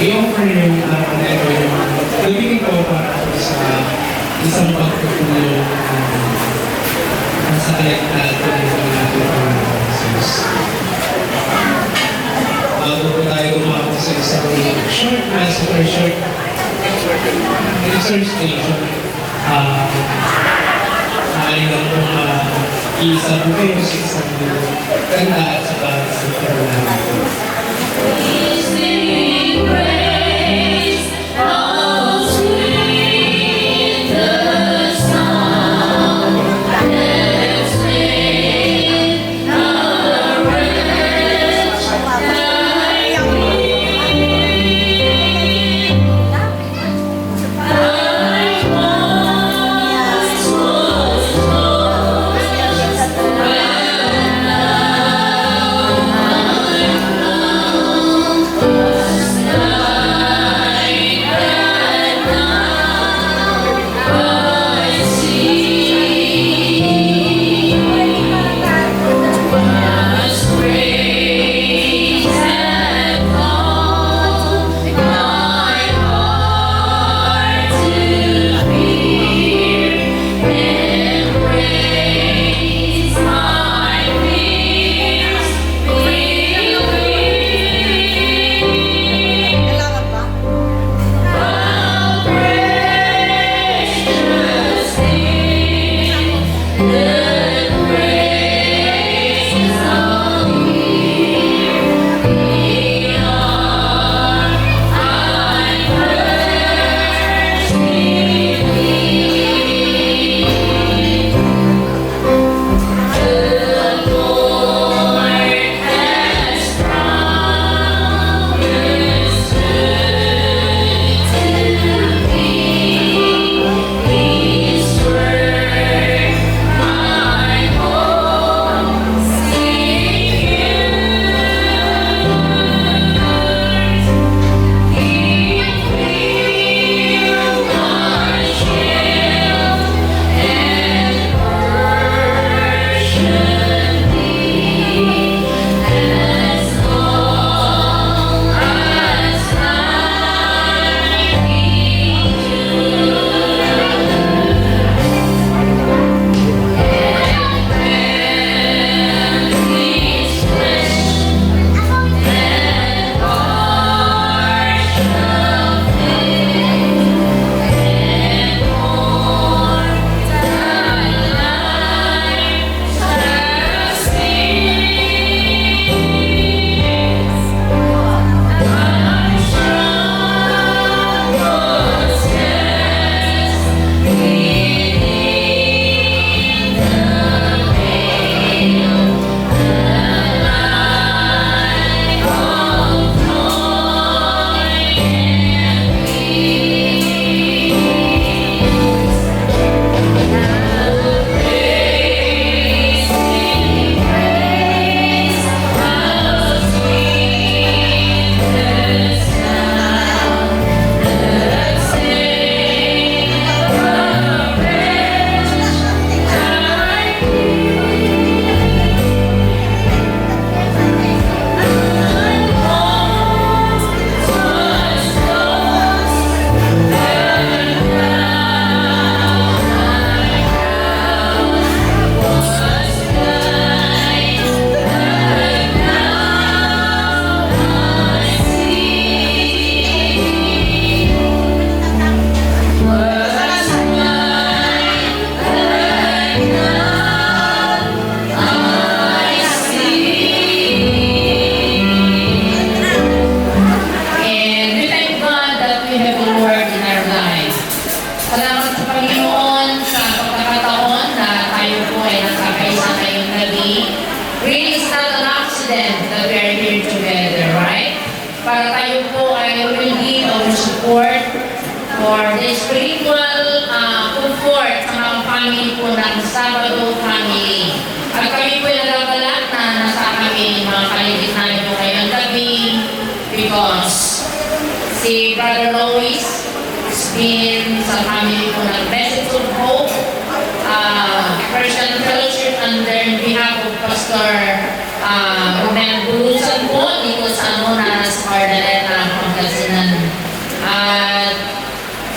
i-offer yung gawin ko para sa isang pagtutulong sa kaliktad ko ng natin ang process. Bago po tayo gumako sa isang super short research station, ay lang po isa po kayo sa isang ganda at saka sa karanahan. Para tayo po ay will give our support for the spiritual comfort sa mga family po ng Sabado family. At kami po ay nagagalak na nasa kami mga kaligitnan po ngayong gabi because si Brother Lois has been sa family po ng Message of Hope Christian Fellowship under behalf of Pastor Romel Bulusan po dito sa Monas, Mardaneta, Pangasinan. At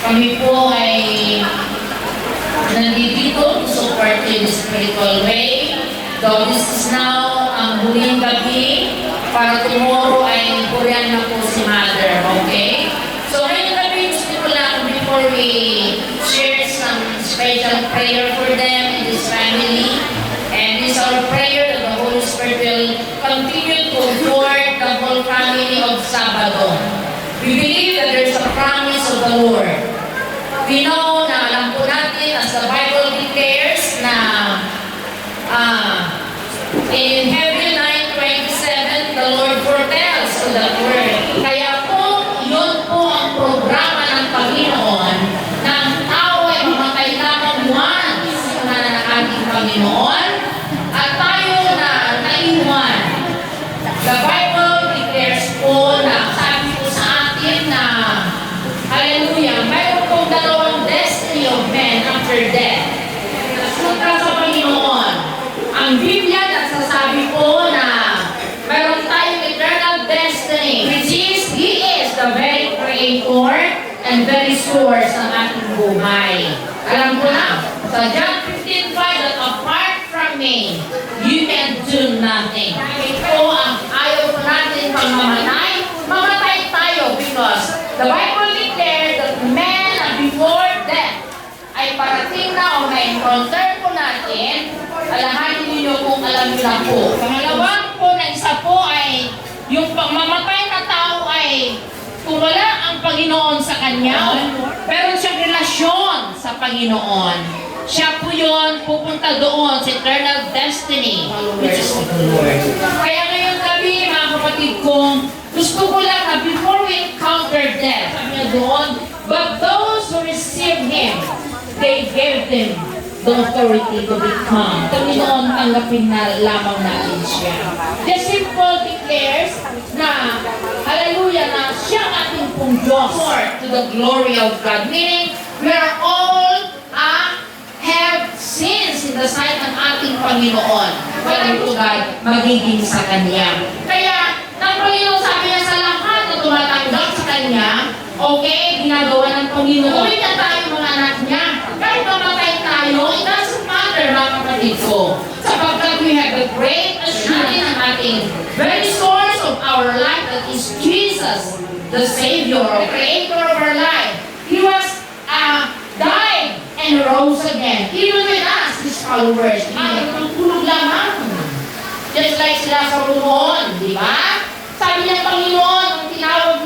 kami po ay nandito to support you in the spiritual way. Though this is now ang huling gabi, para tomorrow ay Korean na po si Mother, okay? So ngayong gabi, gusto ko lang before we share some special prayer for them and this family. And it's our prayer that the Holy Spirit will continue to comfort the whole family of Sabado. We believe that there's a promise of the Lord. We know na alam po natin as the Bible declares na in Hebrew 9:27, the Lord foretells to the word. Kaya po, yun po ang programa ng Panginoon na ang tao ay mamatay lamang once na ng ating Panginoon at tayo na naiwan. The Bible declares po na sabi po sa atin na hallelujah, mayroon pong dalawang destiny of men after death. Punta sa Panginoon. Ang Biblia nagsasabi po na mayroon tayong eternal destiny, which is, He is the very creator and very source ng ating buhay. Alam ko na, sa John 15:5, that apart from me, you can do nothing. Ito ang ayaw po natin pang mamatay tayo because the Bible declares that men before death ay parating na o na-encounter po natin. Alahanin ninyo kung alam nyo lang po. Pangalawang po na isa po ay yung pagmamatay na tao ay kung wala ang Panginoon sa kanya, pero siyang relasyon sa Panginoon. Siya po yun, pupunta doon sa eternal destiny, which is of the Lord. Kaya ngayong gabi, mga kapatid kong, gusto ko lang na before we encounter death, sabi niya doon, but those who receive Him, they gave them the authority to become. Panginoon, tanggapin na lamang natin siya. The simple declares na, hallelujah, na siya ang ating pong Diyos to the glory of God. Meaning, we are all have sins in the sight ng ating Panginoon. Walang God magiging sa Kanya. Kaya, ng Panginoon sabi niya sa lahat na tumatanggap sa Kanya, okay, ginagawa ng Panginoon. Uwi na tayo mga anak niya. Kahit mamatay tayo, it doesn't matter mga kapatid ko. Sapagkat we have a great assurance ng ating very source of our life, that is Jesus, the Savior, the Creator of our life. He was died and rose again. Even with us, His followers, tulog lamang. Just like sila sa roon, di ba? Sabi ng Panginoon, ang tinawag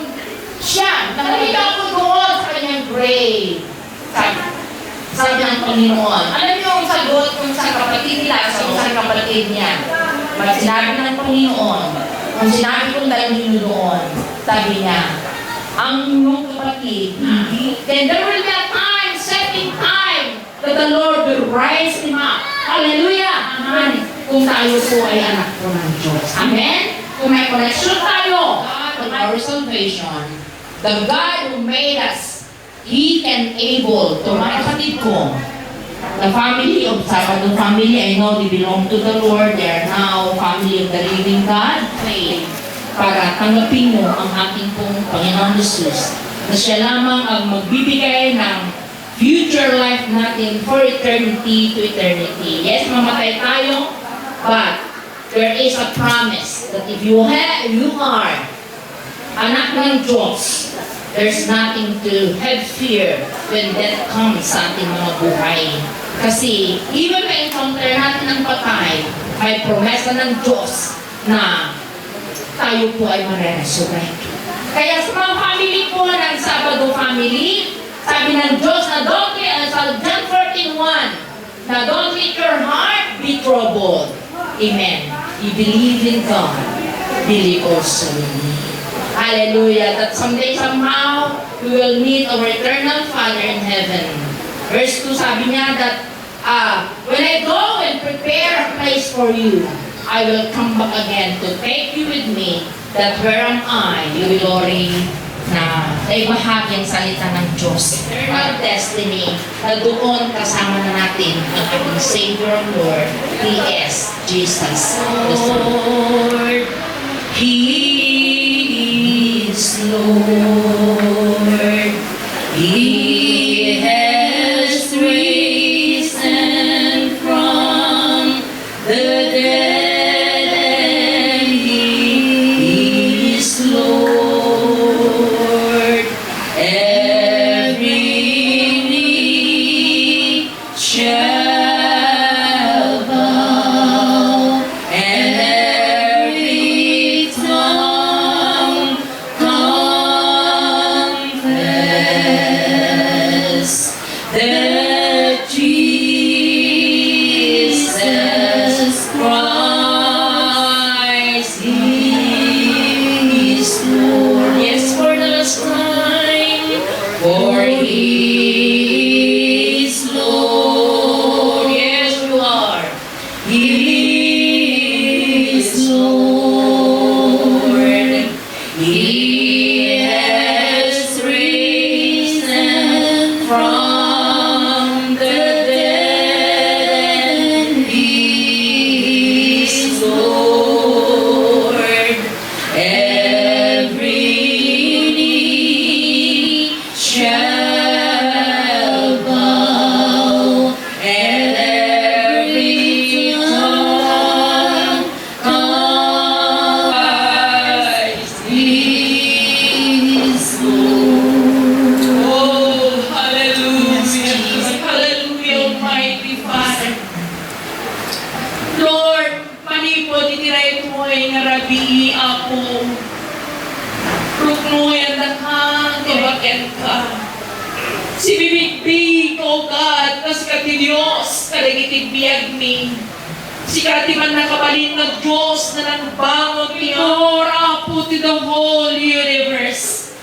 siya, nakalimutan ko doon sa kanyang grave. Sabi ng Panginoon. Alam niyo ang sagot kung sa kapatid nila, sa isang kapatid niya. Pag sinabi ng Panginoon, kung sinabi kong dalhin niyo doon, sabi niya, ang inyong kapatid, then there will be a time, setting time, that the Lord will rise him up. Hallelujah! Amen. Kung tayo po ay anak po ng Diyos. Amen? Kung may connection tayo on our salvation, the God who made us, He can able to, mga kapatid ko, the family of Sabado family, I know they belong to the Lord, they are now family of the living God. Pray para tanggapin mo ang ating pong Panginoon Jesus, na siya lamang ang magbibigay ng future life natin for eternity to eternity. Yes, mamatay tayo, but there is a promise that if you are anak ng Diyos, there's nothing to have fear when death comes sa ating mga buhay. Kasi even may encounter natin ng patay, may promesa ng Diyos na tayo po ay mareresurrect. Kaya sa mga family po ng Sabado family, sabi ng Diyos na sa John 14:1, na don't let your heart be troubled. Amen. You believe in God, believe also in me. Hallelujah. That someday, somehow, we will meet our eternal Father in heaven. Verse 2, sabi niya that, when I go and prepare a place for you, I will come back again to take you with me, that where am I, you will glory na ay bahagi ang salita ng Diyos. Eternal destiny na doon kasama na natin ang ating Savior and Lord. He is Jesus the Lord. He is Lord. that Jesus Christ is Lord. Yes, for the last time, for He is Lord. Yes, you are. He is Lord. He has risen from the dead, and He is Lord. Every knee shall bow, and every tongue confess He is Lord. Oh, hallelujah. Hallelujah, Almighty Father. Lord, manipod itiray mo ay narabi ako. Ruknoy ang dakang tibagan ka. Si bibig oh God, kas kati Diyos, kalagitig biyag mi. Si kati man nakabalin na Diyos na nagbangon Lord, Apo to the whole universe.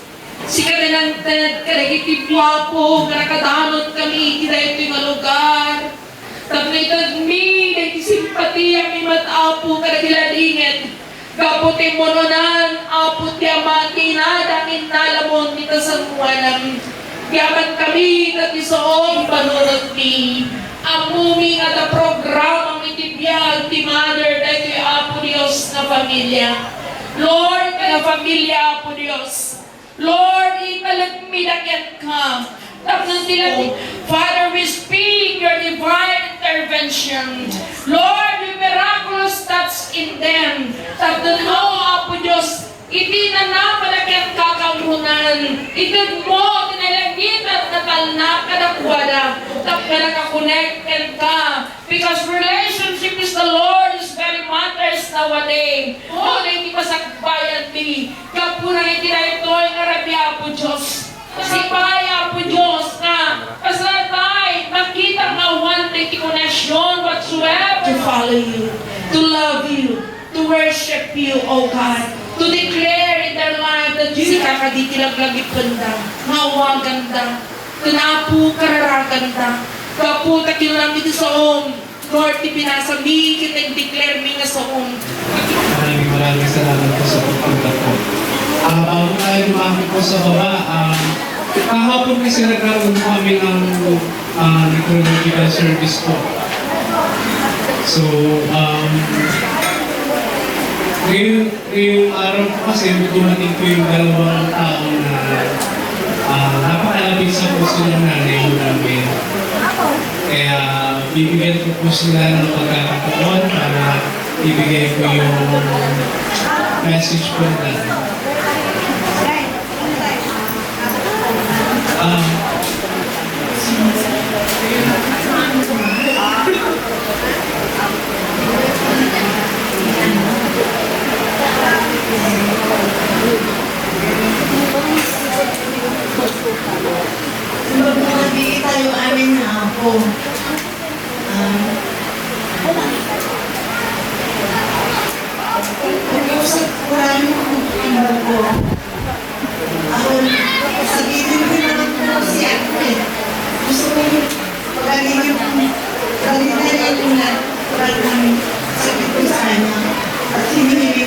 Si kati ng kalagitig wapo, nakadanon kami, kita ito yung lugar. Tapos mi, nagsimpatiya mi mat-apo, kalagiladinget. Kaputi mo nonan, apo tiya makinadangin nalamon kita sa muwanam. Yaman kami, dati sa panunod ni. Amumi nga na programa mitibiyag, ti Mother, dati Apo Diyos na pamilya. Lord, na pamilya, Apo Diyos. Lord, italagmilagyan ka. Tapos sila, Father, we speak your divine intervention. Lord, your miraculous touch in them. Tapos mo, Apo Diyos, iti na napalagyan kakamunan. Itid mo, tinalagitan na talnak ka na kuwada. Tapos na nakakonected ka. Because relationship is the Lord is very matters nowadays. Oh, na hindi masakbayan di. Kapuna iti na ito ay ngarabi, Apo Diyos. Sipaya po Diyos na kasalatay, makita nga one thing connection whatsoever to follow you, to love you, to worship you, O God, to declare in their life that you kakaditilaglag ganda, mawa ganda, tinapu kararaganda, kaputa kilang ito sa Lord, ipinasami, kitag-declare mi nga sa Maraming salamat po sa pagpunta po. Bago tayo lumaki po sa baba, kahapon kasi nagkaroon po kami ng liturgical service po. So, ngayong araw po kasi dumating po yung dalawang taong na napakalapit sa puso ng nanay mo namin. Kaya bibigyan ko po sila ng pagkakataon para ibigay ko yung message po na Magbibigay tayo amin na ako. Pag-usap ko lang yung ko. Ako, sabihin ko naman po si ako eh. Gusto ko yung pagaling yung kanina yung parang sakit ko sa kanya. At hindi ko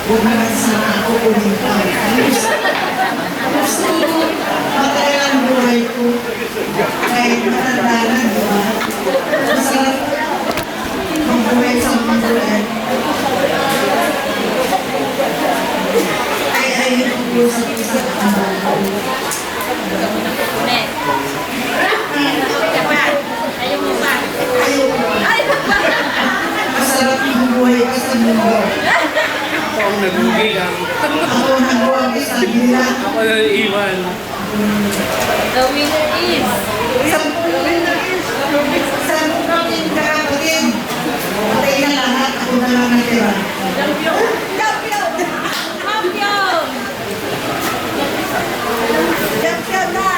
huwag naman sana ako ulit pa. Gusto ko matagal ang buhay ko. Kahit matanda na, di ba? Masarap ang buhay sa mundo eh. Ay, ayun ang usap-usap ang buhay. Masarap ang buhay ka sa mundo. Ako ang nagugi lang. Ako ang buhay sa bila. Ako na iwan. The winner is Saan po kami kakapagin? Patay na lahat. Ako na lang natira. champion! Champion! Champion na!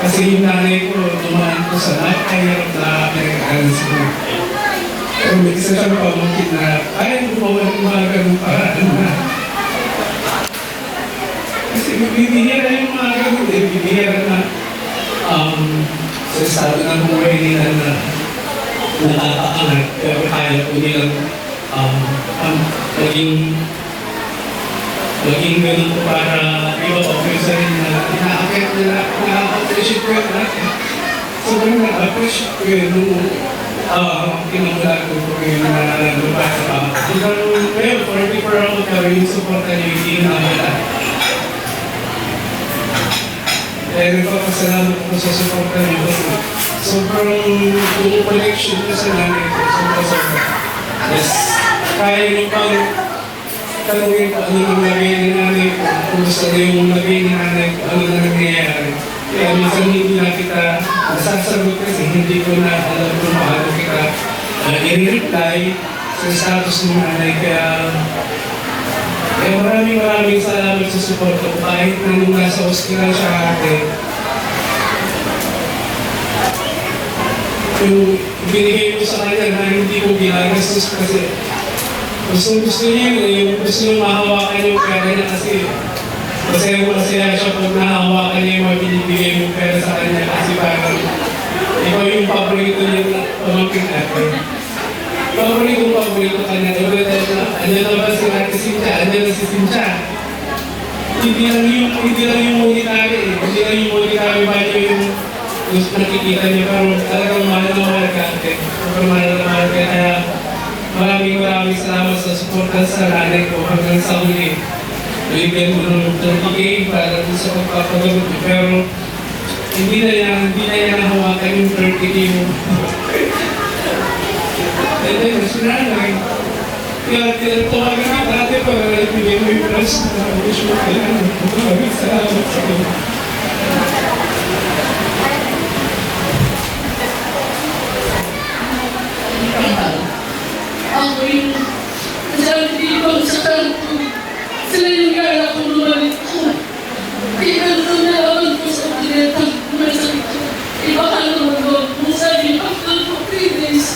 Kasi yung nanay ko, dumaan ko sa napakahirap na pinag-aaral sa mga. Pero may isa siyang pamangkin na ayaw ko pa walang mga ganong paraan na. Kasi bibihira yung mga ganun bibihira na sa estado ng buhay nila na nakakaangat. Pero kaya ko nilang maging ganun ko para iba pa ko yung sarili na ina-appreciate nila, ina-appreciate ko yun natin. Sobrang na-appreciate ko yun nung kinamula ko yung nabasa pa. Ngayon, 44 ako pero yung supporta niyo hindi naman. Kaya nagpapasalamat ko sa supporta niyo. Sobrang yung connection ko sa nanay ko. Sobrang. Yes. Kaya yung pang tanungin ko ano nang lagay ni nanay ko. Kung gusto na yung lagay ni nanay ko, ano na nangyayari. Kaya minsan hindi na kita nasasagot kasi hindi ko na alam kung paano kita i-reply sa status ng nanay. Kaya maraming salamat sa support ko. Kahit na nung nasa hospital siya ate, yung binigay ko sa kanya na hindi ko ginagastos kasi gusto niya yung gusto niya mahawakan yung pera niya kasi masaya siya pag nahawakan niya yung mga binibigay yung pera sa kanya kasi parang ikaw yung paborito niya na pamangkin natin. Paborito kanya. Andiyan na ba si Ate Cynthia? Andiyan na si Cynthia. Hindi lang yung monetary eh. Hindi lang yung monetary value yung gusto nakikita niya pero talagang mahal na mahal ka ate. Sobrang mahal na mahal ka. Kaya maraming salamat sa suporta sa nanay ko hanggang sa huli. Bigyan ko ng 30K para sa pagpapagamot ko. Pero hindi na niya nahawakan yung 30K mo. And then, sinanay. Kaya tumagan ka dati para ibigay mo yung plus na wish mo kailangan. Maraming salamat sa iyo. Ako yung nagdibang sa kanto. Sila yung gala kong lumalik ko. Kaya nalaman ko sa pineta. May sakit ko. Iba ka naman doon. Kung sabi, after 3 days,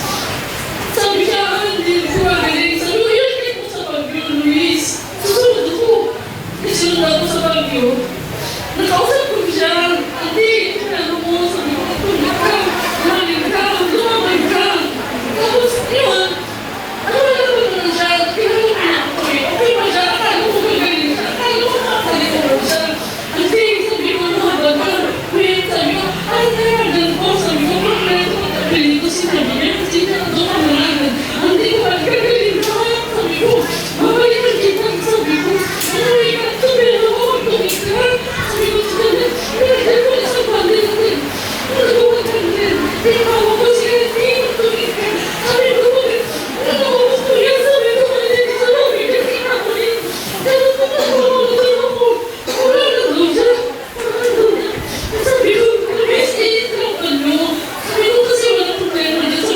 sabi siya, hindi ko magaling. Sabi ko, yun kayo ko sa Baguio, Luis. Susunod ako. Nasunod ako sa Baguio. Nakausap ko siya. Hindi, ano mo, sabi ko, tulad ka, maling ka, lumamay ka. Tapos, yun, ano ba naman siya? Pinanong niya ako eh. Okay ba siya? Akala ko magaling siya. Akala ko nakakalimutan siya. Hindi, sabi ko, nahabagan. Wait, sabi ko, ay, nahabagan ko. Sabi ko, bakit ko matagaling ko sinabi niya? Kasi doon ka malagan. Hindi ko magagaling ka. Sabi ko, babalikan kita. Sabi ko, umuwi ka. Sabi ko, magtuwi ka. Sabi ko, pinagdal ko na sa bandit. Nagawa ka din. Tinawa ko siya. Hindi, magtuwi ka. Sabi ko, Sabi ko kasi wala problema dyan sa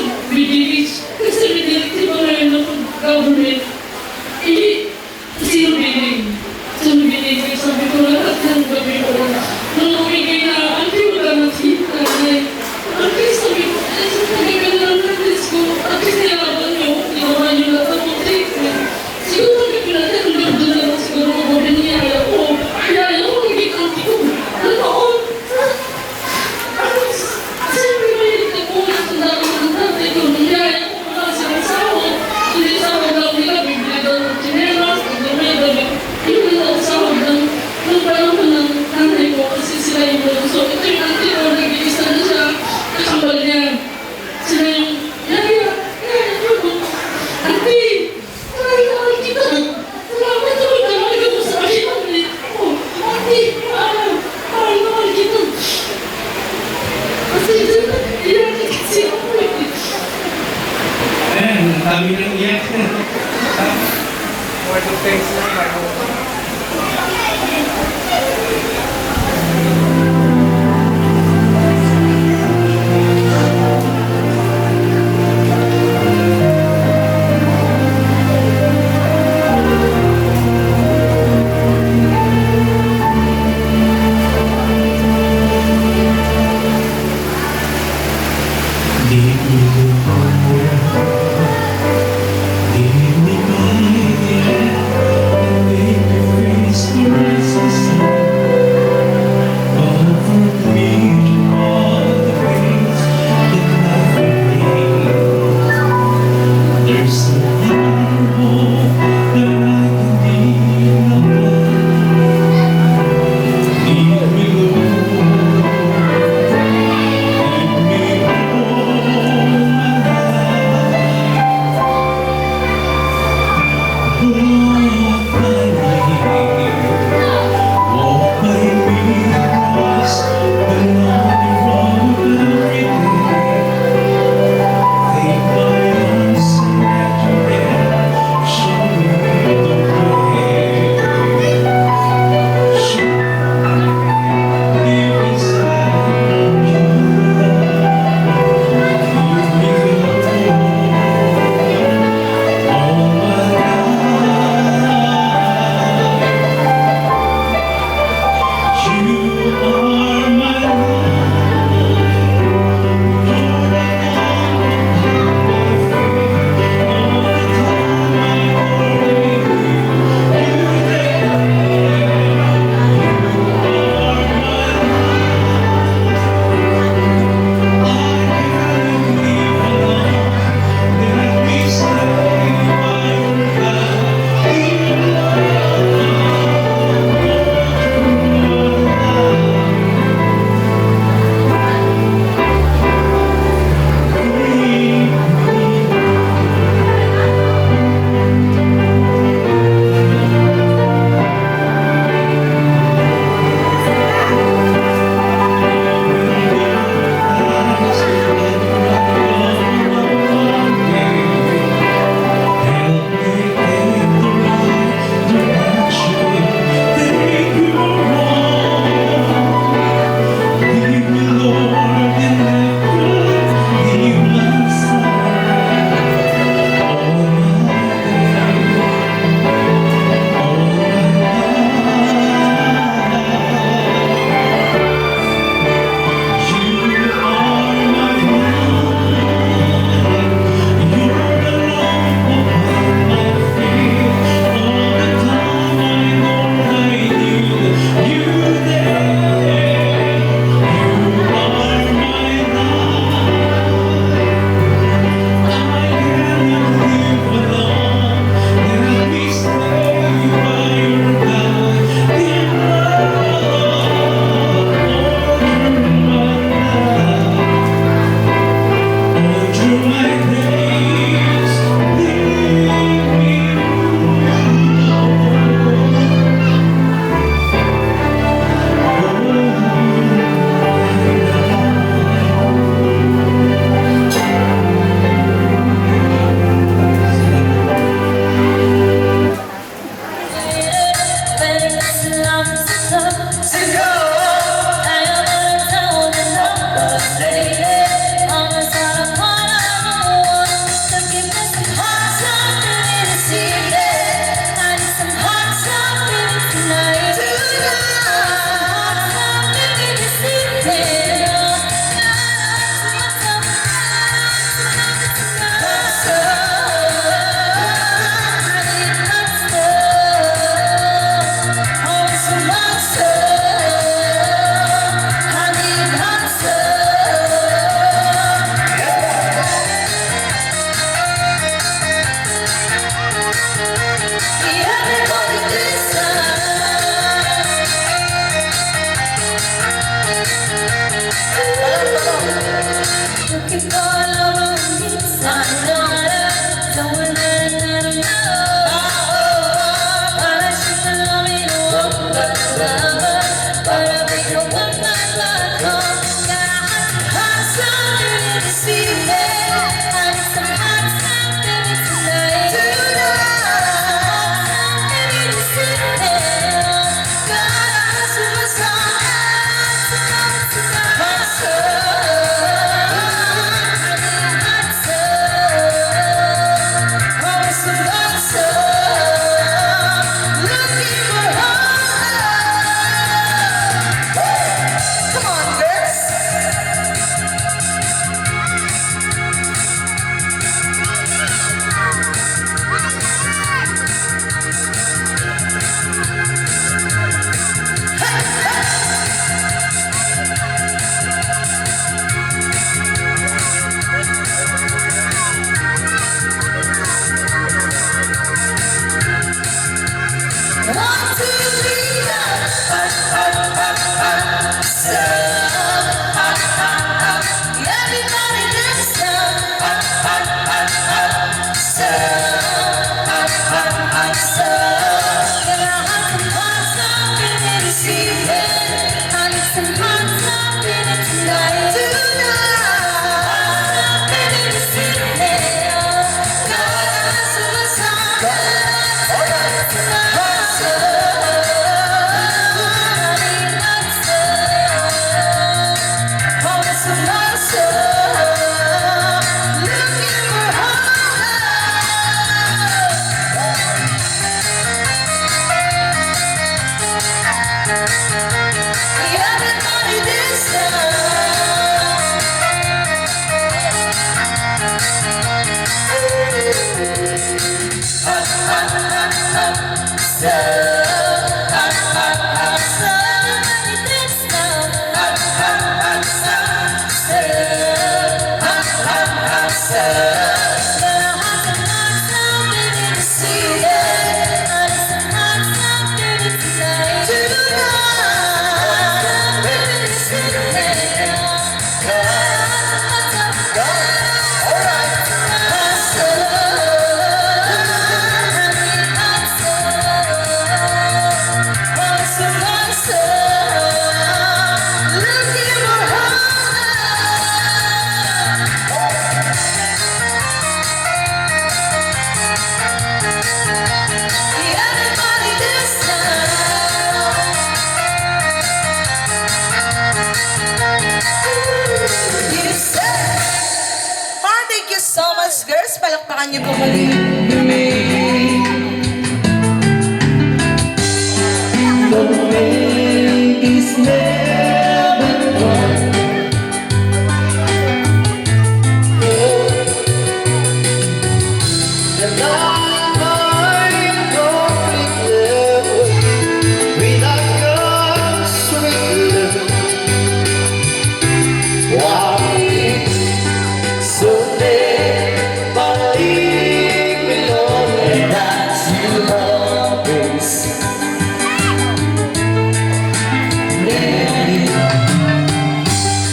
Thank you so much, girls. Palakpakan niyo po muli.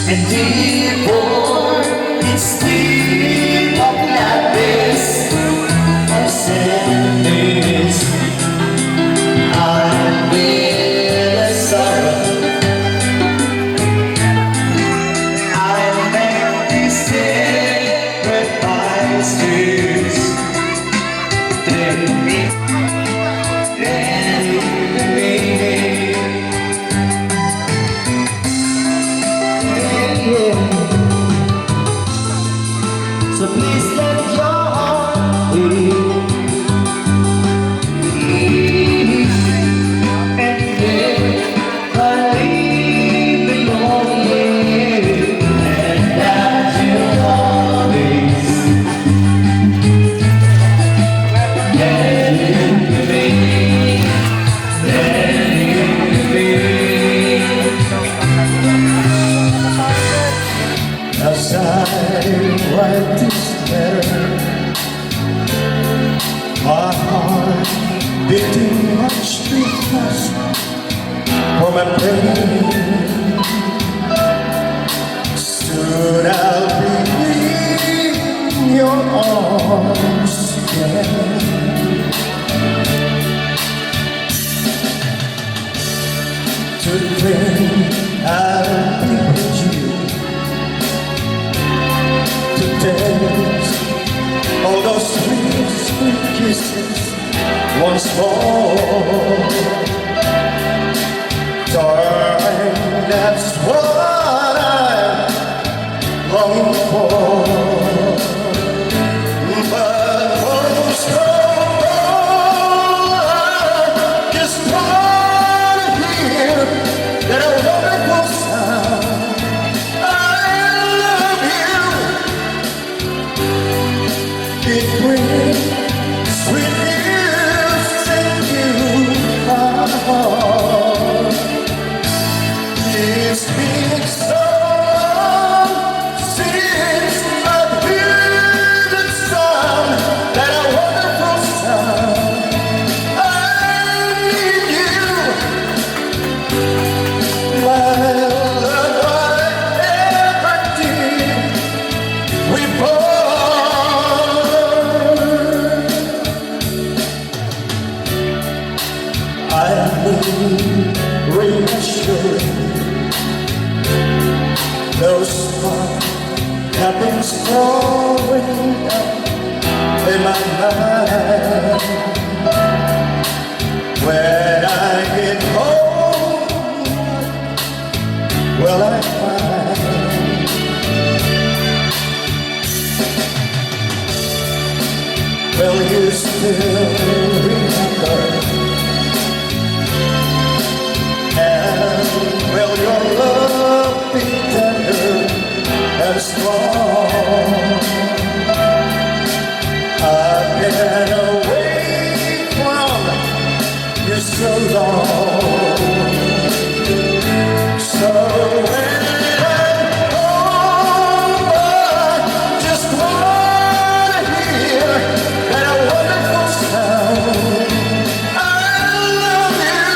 And before it's deep of gladness and sadness, I will sorrow. I'll make these sacrifices. Then me. So please let your heart beat, and let her leave lonely, and that you'll always let it be. As I write this letter, my heart beating much too fast for my pain. Soon I'll be Those small tapping flowing in my mind. When I get home, will I find will you still remember? And will your love be tender and strong? I've been away from you so long. So when I'm home, I just wanna hear that wonderful sound. I love you.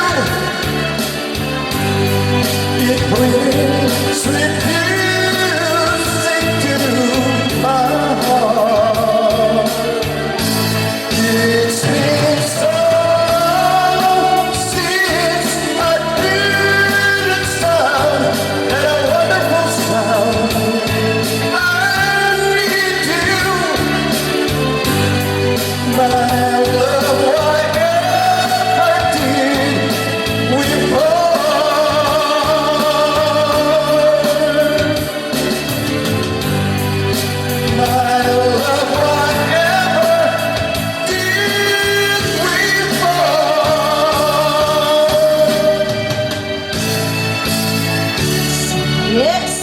It brings sweet music to my heart. It's been so long since I didn't sound that wonderful sound. I need you, my love. Whatever did we part? My love, whatever did we part? Yes.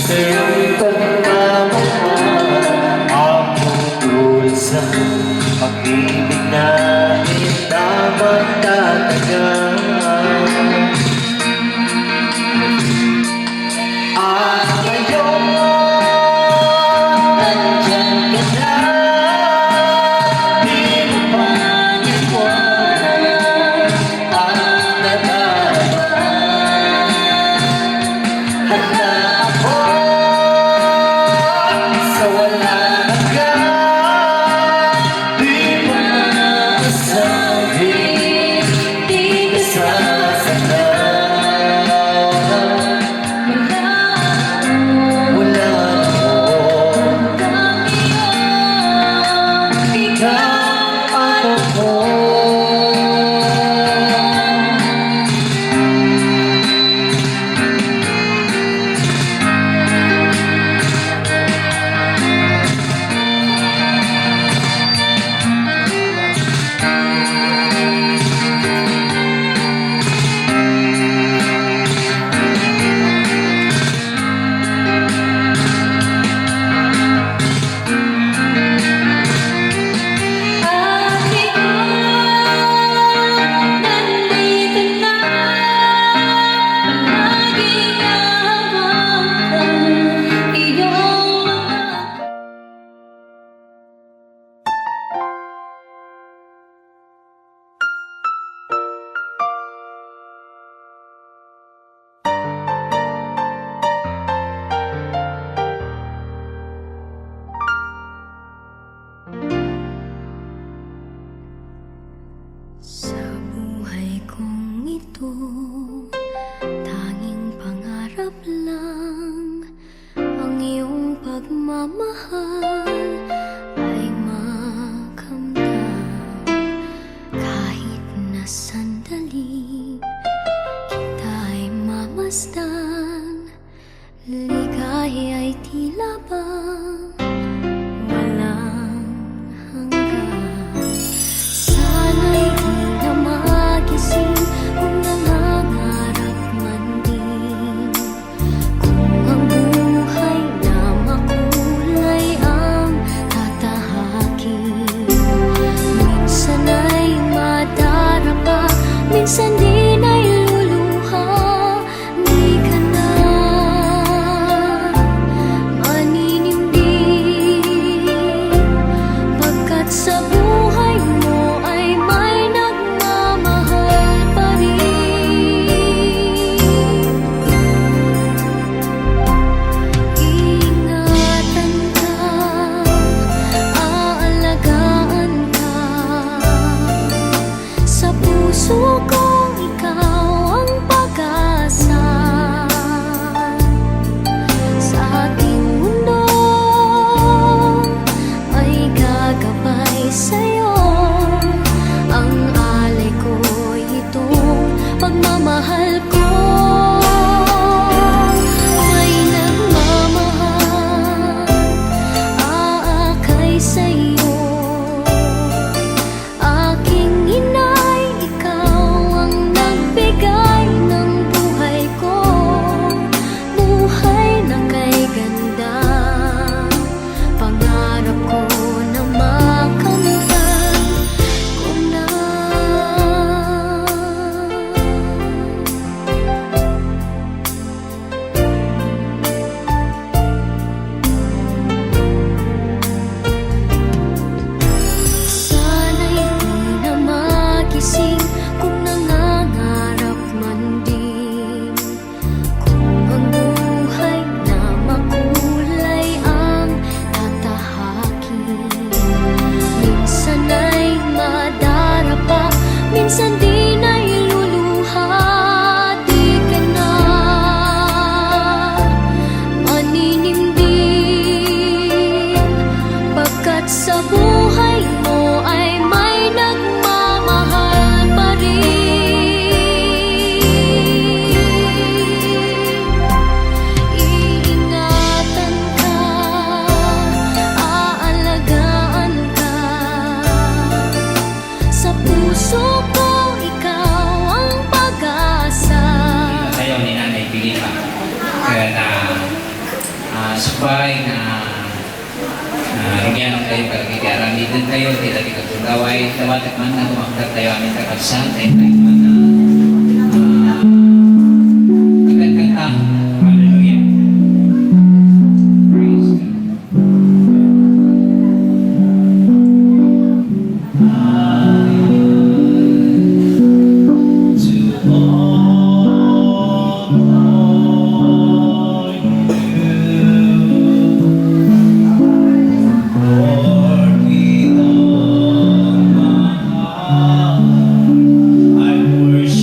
Sa iyong pagmamahal, ako ito, tanging pangarap lang. Ang iyong pagmamahal ay makamdam. Kahit na sandali kita'y mamasdan, ligaya ay tila bang walang hanggan. Sana'y di na magising kung nangangarap man din. Kung ang buhay na makulay ang tatahakin. Minsan ay madarapa, minsan din ay luluha. Di ka na maninindig, pagkat sa buhay mo ay may nagmamahal pa rin. Ingatan ka, aalagaan ka. Sa puso ko ikaw ang pag-asa. Sa ating mundo ay gagabay sa'yo. Ang alay ko'y itong pagmamahal ko. May nagmamahal, aakay sa'yo. Aking inay, ikaw ang nagbigay ng buhay ko. Buhay na kay ganda, pangarap ko na makamtan ko na. Sana'y di na magising kung nangangarap man din. Kung ang buhay na makulay ang tatahakin. Minsan ay madarapa, minsan din ay luluha. Di ka na maninindig, pagkat sa buhay mo ay may nagmamahal pa rin. Iingatan ka, aalagaan ka. Sa puso ko ikaw ang pag-asa. Tayo ni Nanay Pilipa. Kaya na subay na ringyan kayo pagkitiarami din kayo, tidak dikatulaway, tawatak man na tumaktat tayo amin kakabsan, tayo man na kanta. Hallelujah. Praise God. I worship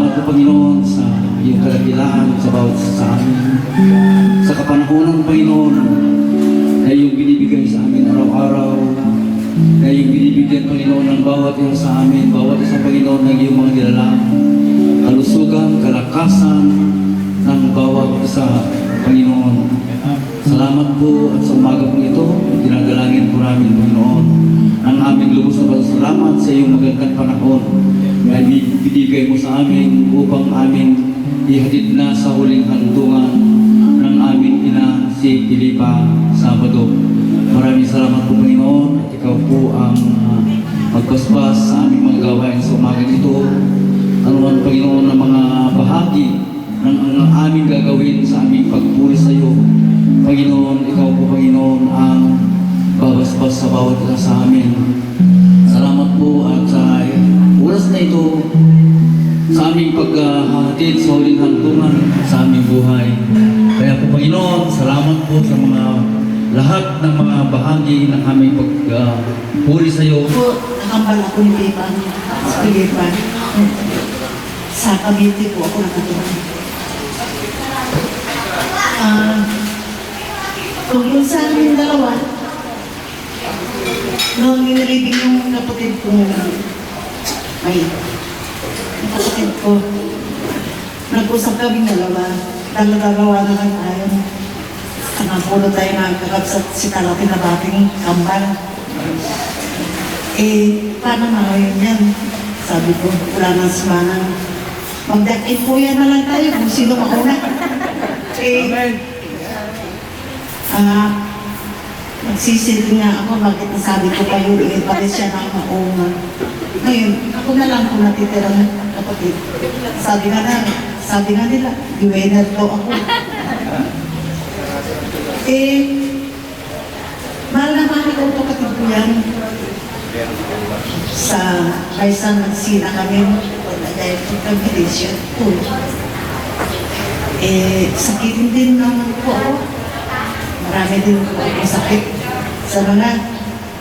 Salamat po Panginoon sa iyong kadakilaan sa bawat isa sa amin. Sa kapanahonan Panginoon na iyong binibigay sa amin araw-araw, na iyong binibigyan Panginoon ng bawat isa sa amin, bawat isa Panginoon ng iyong mga nilalang, kalusugan, kalakasan ng bawat isa Panginoon. Salamat po at sa umaga po ito, dinadalangin po namin Panginoon ang aming lubos na pasasalamat sa iyong magandang panahon na binibigay mo sa amin upang amin ihatid na sa huling handungan ng aming ina si Filipa Sabado. Maraming salamat po Panginoon at ikaw po ang magpaspas sa aming mga gawain sa umaga ito. Anuman Panginoon ng mga bahagi ng aming gagawin sa aming pagpuri sa iyo. Panginoon, ikaw po Panginoon ang babasbas sa bawat isa sa amin. Salamat po at sa oras na ito sa aming paghahatid sa huling hantungan sa aming buhay. Kaya po Panginoon, salamat po sa mga lahat ng mga bahagi ng aming pagpuri sa iyo. Po, nakambal ako ni Pipan, sa Pilipan. Sa Cavite po ako nakatulong. Tungkol sa amin dalawa, noong nilibig yung kapatid ko, kapatid ko, nag-usap kami dalawa, dalawa na lang tayo. Napulo tayo nakakabsat si Kalapin na bating kambal. Paano na ngayon yan? Sabi ko, wala nang simanang. Magdakin po yan na lang tayo kung sino mauna. Nagsisili nga ako, bakit nasabi ko kayo, pala siya ng mauna. Ngayon, ako na lang kung natitira ng kapatid. Sabi nga nila, winner to ako. Mahal na mahal ko kapatid ko yan. Sa Kaysan nagsina kami, dahil pagkagili siya ito. Sakitin din naman po ako. Marami din po ako sakit. Sa mga,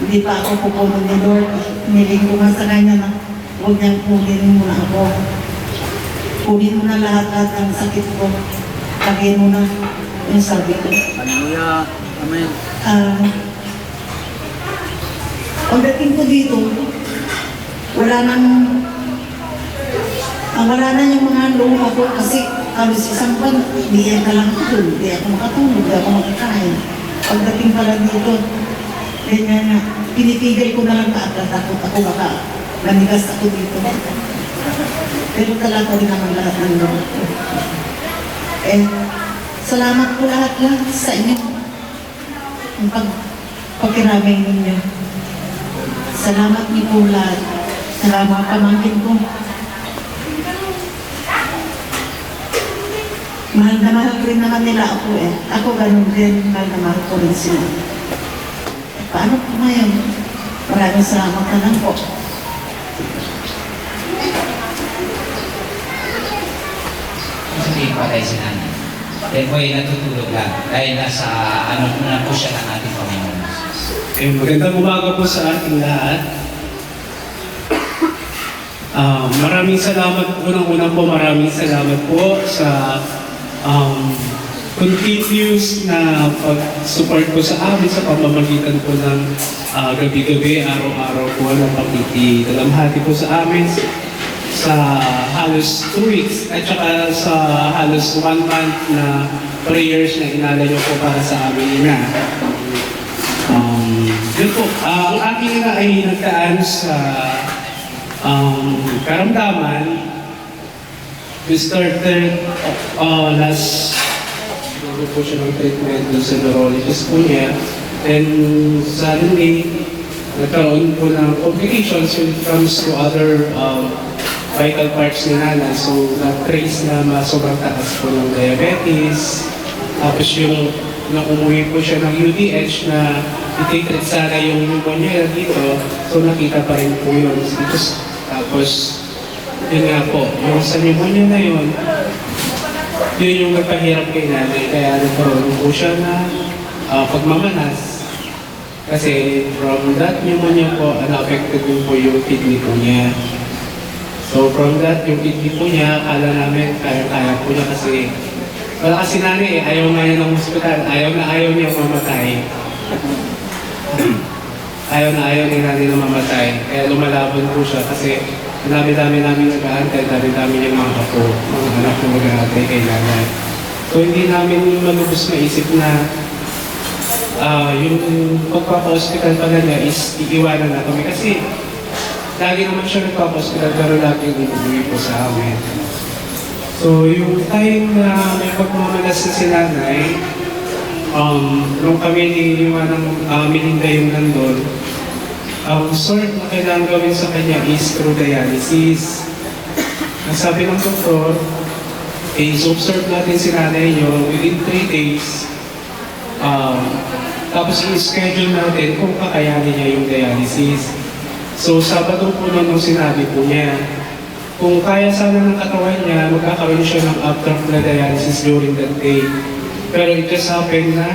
hindi pa ako pupunan ni Lord. Niling ko nga sa kanya na huwag niyang kunin mo na ako. Kunin mo na lahat-lahat ng sakit ko. Lagyan mo na yung sabi ko. Hallelujah. Amen. Pagdating ko dito, wala na yung mga luma ko kasi halos isang buwan, hindi ka lang tulog, hindi ako makatulog, hindi ako makakain. Pagdating pala dito, ganyan na, pinipigil ko na lang kaagad ako baka manigas ako dito. Pero talaga rin naman lahat ng luma ko. Salamat po lahat sa inyo. Ang pagkiramay ninyo. Salamat niyo po lahat. Salamat pamangkin ko. Mahal na mahal rin naman nila ako Ako ganun din, mahal na mahal ko rin sila. Paano po ngayon? Maraming salamat na lang po. Sabihin pa tayo si Nanay. Dahil po ay natutulog lang. Dahil nasa na po siya ng ating Panginoon. Magandang umaga po sa ating lahat. Maraming salamat, unang-unang po maraming salamat po sa continuous na pag-support po sa amin sa pamamagitan po ng gabi-gabi, araw-araw po ng pagtitidalamhati po sa amin sa halos 2 weeks at saka sa halos 1 month na prayers na inala niyo po para sa amin na. Yun po, ang aking ina ay nagtaan sa karamdaman. We started last po siya ng treatment doon sa neurologist po niya. And suddenly, nagkaroon po ng complications when it comes to other vital parts ni Nana. So, na-trace na sobrang taas po ng diabetes. Tapos yung nung umuwi po siya ng UDH na ititreat sana yung pneumonia dito, so nakita pa rin po yun. Tapos, yun nga po, yung sa pneumonia na yun yung nagpahirap kay nanay, kaya nagkaroon po siya na pagmamanas. Kasi from that pneumonia po, na-affected din po yung kidney po niya. So from that, yung kidney po niya, akala namin kaya-kaya po niya kasi wala kasi nanay, ayaw nga niya ng hospital, ayaw niya mamatay. ayaw ni nanay na mamatay. Kaya lumalaban po siya kasi dami-dami namin nag-aantay, dami-dami niyang mga apo, mga anak na nag-aantay kay nanay. So hindi namin malubos maisip na yung pagpapa-hospital pala niya is iiwanan na kami kasi lagi naman siya nagpapa-hospital pero lagi inuwi po sa amin. So yung time na may pagmamalas na si nanay, nung kami ni Manang Melinda yung nandun, ang sort na kailangan gawin sa kanya is through dialysis. Ang sabi ng doktor, i-observe natin si nanay nyo within 3 days. Tapos i-schedule natin kung kakayanin niya yung dialysis. So Sabado po nung sinabi po niya, kung kaya sana ng katawan niya, magkakaroon siya ng after dialysis during that day. Pero it just happened na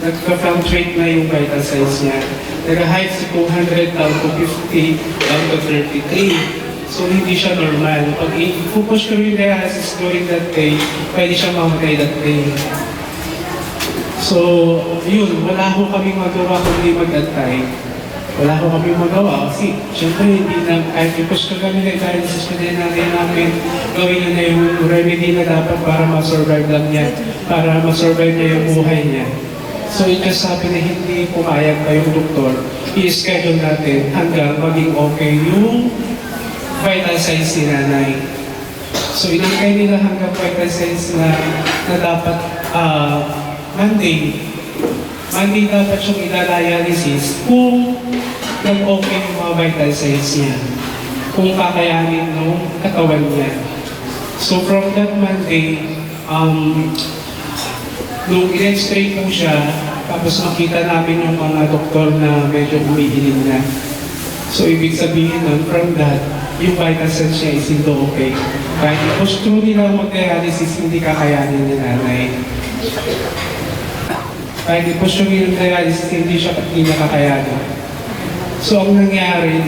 nagka-fluctuate na yung vital signs niya. Nag-height si 200 down to 50 down to 33. So hindi siya normal. Pag i-push ko yung dialysis during that day, pwede siya mamatay that day. So yun, wala ko kaming magawa kundi mag-antay. Wala ko kami magawa kasi syempre hindi na kahit i-push ko kami na dialysis ko din namin gawin na yung remedy na dapat para ma-survive lang niya, para ma-survive niya yung buhay niya. So it just happened na hindi pumayag pa yung doktor, i-schedule natin hanggang maging okay yung vital signs ni nanay. So inangkay nila hanggang vital signs na dapat Monday dapat siyang i-dialysis kung nag-okay yung mga vital signs niya, kung kakayanin ng katawan niya. So from that Monday, nung in-x-ray po siya, tapos makita namin yung mga doktor na medyo umiiling na. So ibig sabihin nun, from that, yung vital signs niya is hindi okay. Kahit i-push through nila mag-dialysis, hindi kakayanin ni nanay. Kahit i-push through yung dialysis, hindi niya kakayanin. So ang nangyari,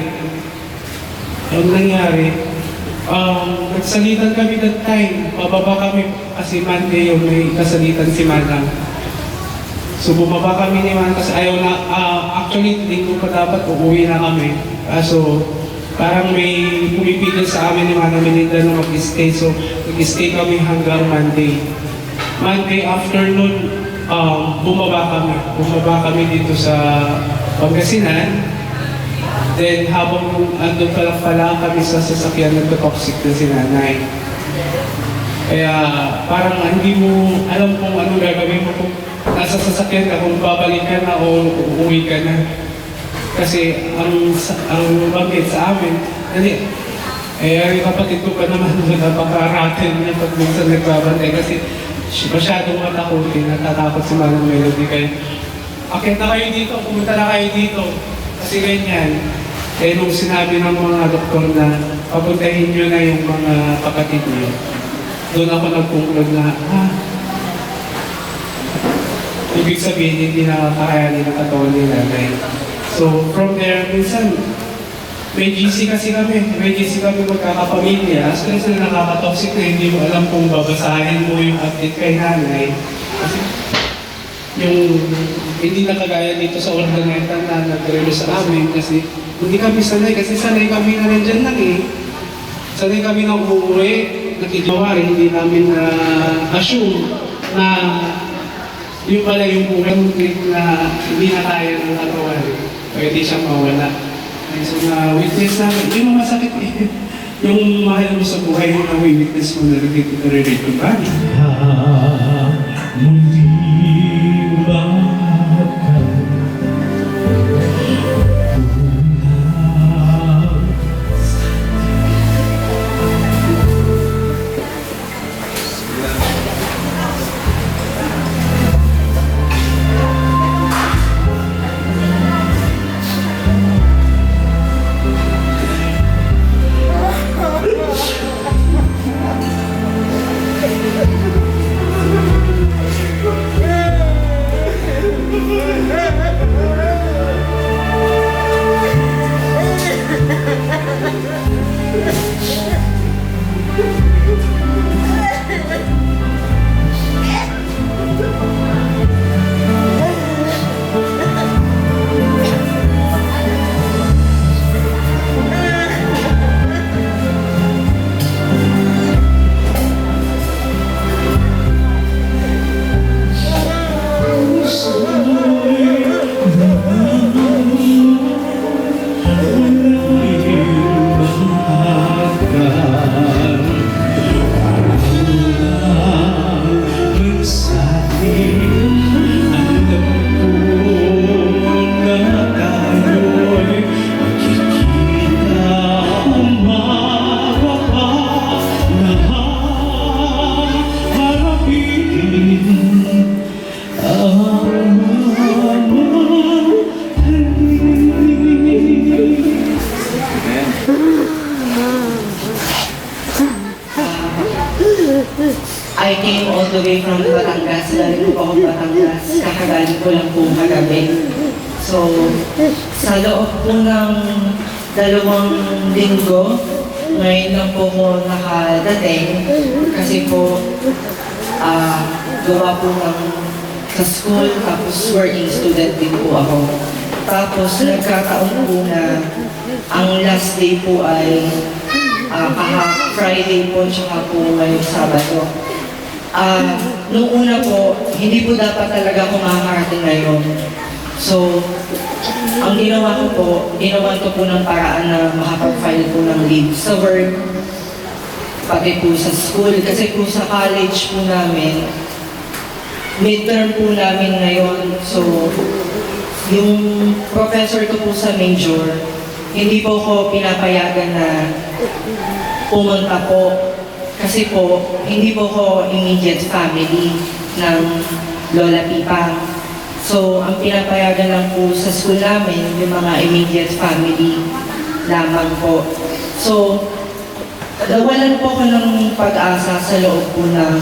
nagsalitan kami that time. Bababa kami kasi Monday yung may kasalitan si Manang. So bumaba kami ni Manang kasi ayaw na, actually hindi ko pa dapat uuwi na kami. So parang may pumipigil sa amin ni Manang Melinda na mag-stay. So nag-stay kami hanggang Monday. Monday afternoon, bumaba kami dito sa Pangasinan. Then habang andun pala kami sa sasakyan, nagka-toxic na si nanay. Kaya parang hindi mo alam kung anong gagawin mo kung nasa sasakyan ka, kung babalik ka na o uuwi ka na. Kasi ang bakit sa amin, yung kapatid ko pa naman napaka-rattle niya pag minsan nagbabantay kasi masyadong matakutin, natatakot si Manang Melody. Kaya akit na kayo dito, pumunta na kayo dito. Kasi ganyan. Eh nung sinabi ng mga doktor na papuntahin nyo na yung mga kapatid niyo, doon ako nag-conclude na, ibig sabihin hindi nakakayanin ang katawan ni nanay. So from there, minsan, may GC kasi kami magkakapamilya. Kasi sila nakaka-toxic na hindi mo alam kung babasahin mo yung update kay nanay. Kasi yung hindi na kagaya dito sa Ordaneta na nag-relo sa amin kasi hindi kami sanay kasi sanay kami na nandyan lang eh. Sanay kami na uuwi, nakikawari, hindi namin na-assume na yung pala yung buhay na hindi na kaya ng katawan. Pwede siyang mawala. So na-witness namin, hindi mo masakit eh. Yung mahal mo sa buhay mo na witness mo na relate to body. Thank you. I came all the way from Batangas. Galing po ako Batangas. Kakagaling ko lang po kagabi. So, sa loob po ng 2 linggo, ngayon lang po ko nakadating. Kasi po, gawa po ng sa school, tapos working student din po ako. Tapos nagkataon po na ang last day po ay Friday po, tsaka po ngayong Sabado. Nung una po, hindi po dapat talaga ako makakarating ngayon. So, ang ginawa ko po, ginawan ko po ng paraan na makapag-file po ng leave sa work, pati po sa school. Kasi po sa college po namin, midterm po namin ngayon. So, yung professor ko po sa major, hindi po ko pinapayagan na pumunta po. Kasi po, hindi po ko immediate family ng Lola Pipa. So, ang pinapayagan lang po sa school namin, yung mga immediate family lamang po. So, nawalan po ko ng pag-asa sa loob po ng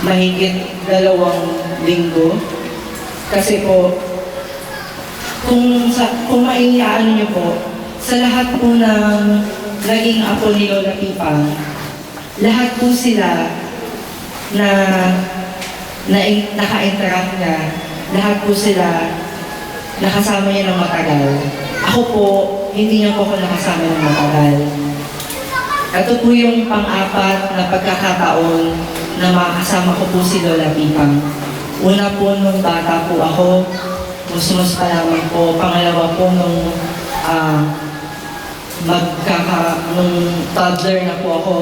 mahigit 2 linggo. Kasi po, kung maiiyaan niyo po, sa lahat po ng naging apo ni Lola Pipa, lahat po sila na naka-interact niya, lahat po sila nakasama niya ng matagal. Ako po, hindi niya po ako nakasama ng matagal. Ito po yung pang-4 na pagkakataon na makakasama ko po si Lola Pipa. Una po nung bata po ako, musmus pa lamang po. Pangalawa po nung nung toddler na po ako.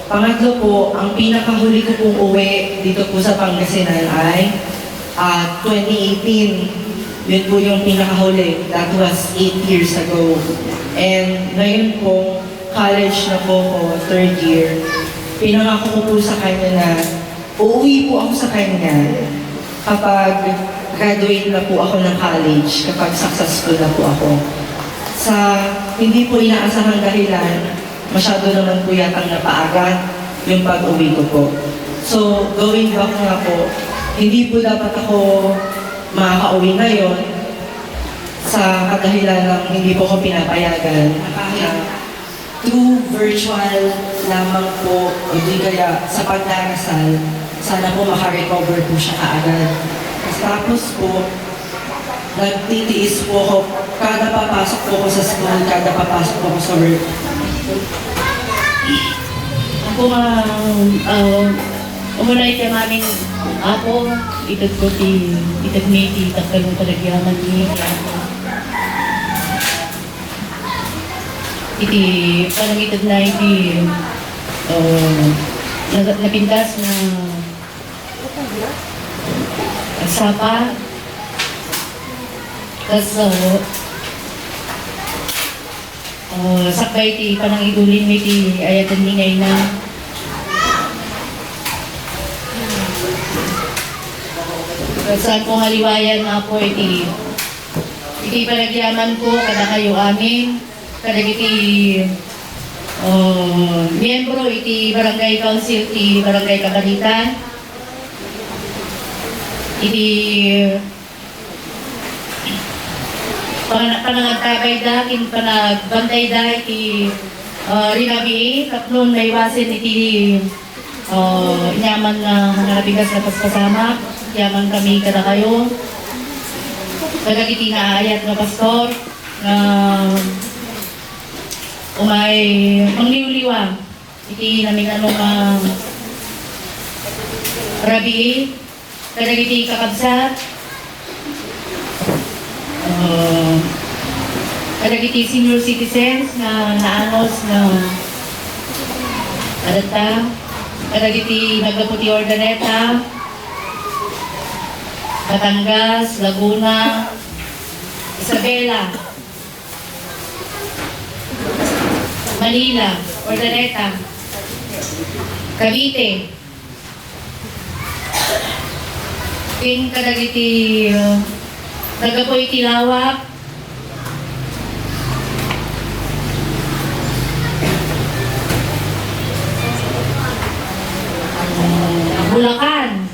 Pangatlo po, ang pinakahuli ko pong uwi dito po sa Pangasinan ay 2018. Yun po yung pinakahuli. That was 8 years ago. And ngayon po, college na po ako, 3rd year. Pinangako ko po sa kanya na uuwi po ako sa kanya kapag graduate na po ako ng college, kapag successful na po ako. Sa hindi po inaasahang dahilan, masyado naman po yatang napaaga yung pag-uwi ko po. So, going back nga po, hindi po dapat ako makaka-uwi ngayon sa kadahilan ng hindi po ako pinapayagan. Through virtual lamang po, o di kaya sa pagdarasal, sana po makarecover po siya kaagad. Tapos po, nagtitiis po ako, kada papasok po ako sa school, kada papasok po ako sa work. Ako nga, umunay ka namin ako, itag ko itag may tagkalong talagyaman niya. Iti, parang itag na napintas na sapa. Tapos, sakbay iti panang idulin may iti ayatan ningay na. Saan kong haliwayan na po iti panagyaman ko kada kayo amin. Kada iti miyembro iti barangay council iti barangay Kabalitan. Iti panangagkabay da, panagbantay da, iti Rinabi, tatlong naiwasin iti inyaman na narabigas na paspasama, yaman kami kada kayo. Kadagiti na ayat na pastor, na umay mangliwliwa, iti namin rabi, kadagiti kakabsat, kadagiti senior citizens na naanos na adata, kadagiti naglaputi Ordaneta, Batangas, Laguna, Isabela, Manila, Ordaneta, Cavite, King kadagiti nagapoy Tilawak, Bulacan,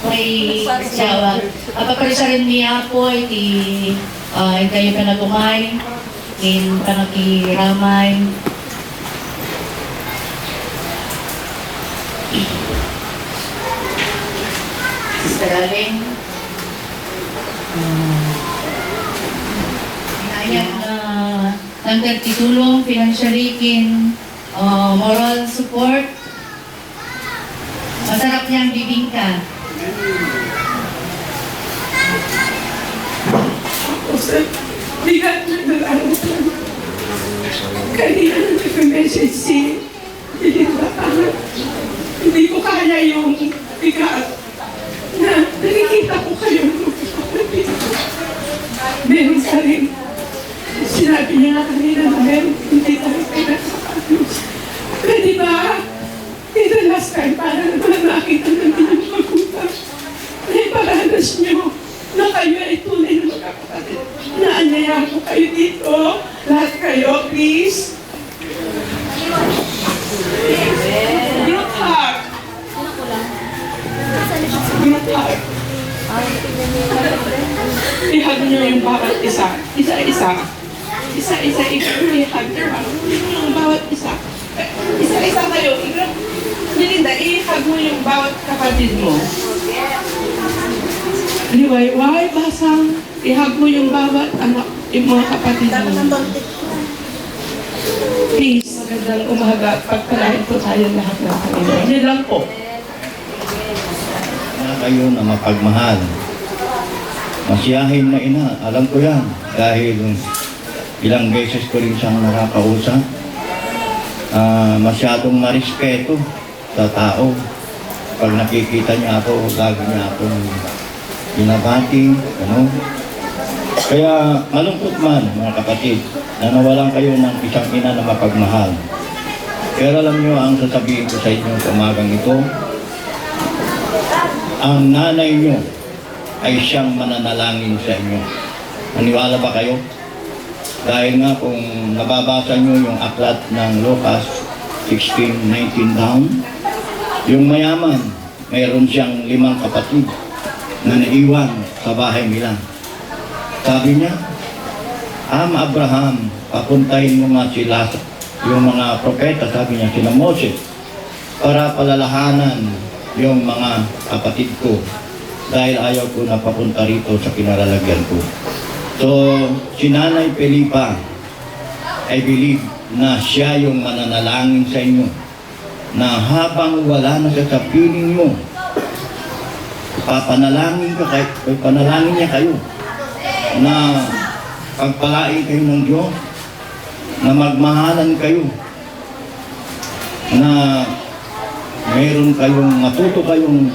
may Jawa. Paparisa rin niya po iti kayo panagumay, in panakiramay. Sister Aling, inayat na under titulong financially kin moral support. Masarap niyang bibingka. Bigat na lang. Kanina nag-message si Linda. Hindi ko kaya yung bigat na nakikita ko kayo. Meron ka rin. Sinabi niya nga kanina na meron hindi tayo pinagkakayos. Pwede ba? Ito last time para naman nakita namin yung magulang. May paranas niyo na kayo ay tunay na magkakapatid. Naanyayahan ko kayo dito. Lahat kayo, please. Group hug. Group hug. I-hug niyo yung bawat isa. Isa-isa. Isa-isa. I-hug yung bawat isa. Isa-isa kayo. Linda, i-hug mo yung bawat kapatid mo. Liwayway, basang. I-hug mo yung bawat anak, yung mga kapatid mo. Please, magandang umaga. Pagpalain po tayo lahat ng Panginoon. Yan lang po. Na kayo na mapagmahal. Masiyahin na ina, alam ko yan. Dahil ilang beses ko rin siyang nakakausap. Masyadong marespeto sa tao. Pag nakikita niya ako, lagi niya akong binabati, ano. Kaya malungkot man, mga kapatid, na nawalan kayo ng isang ina na mapagmahal. Pero alam niyo ang sasabihin ko sa inyo sa umagang ito, ang nanay niyo ay siyang mananalangin sa inyo. Maniwala ba kayo? Dahil nga kung nababasa niyo yung aklat ng Lucas 16:19 down, yung mayaman, mayroon siyang 5 kapatid na naiwan sa bahay nila. Sabi niya, Abraham, papuntahin mo nga sila, yung mga propeta, sabi niya, sila Moses, para palalahanan yung mga kapatid ko dahil ayaw ko na papunta rito sa kinaralagyan ko. So, si Nanay Felipa, I believe na siya yung mananalangin sa inyo na habang wala na sa piling mo, panalangin niya kayo na pagpalain kayo ng Diyos, na magmahalan kayo, na mayroon kayong matuto kayong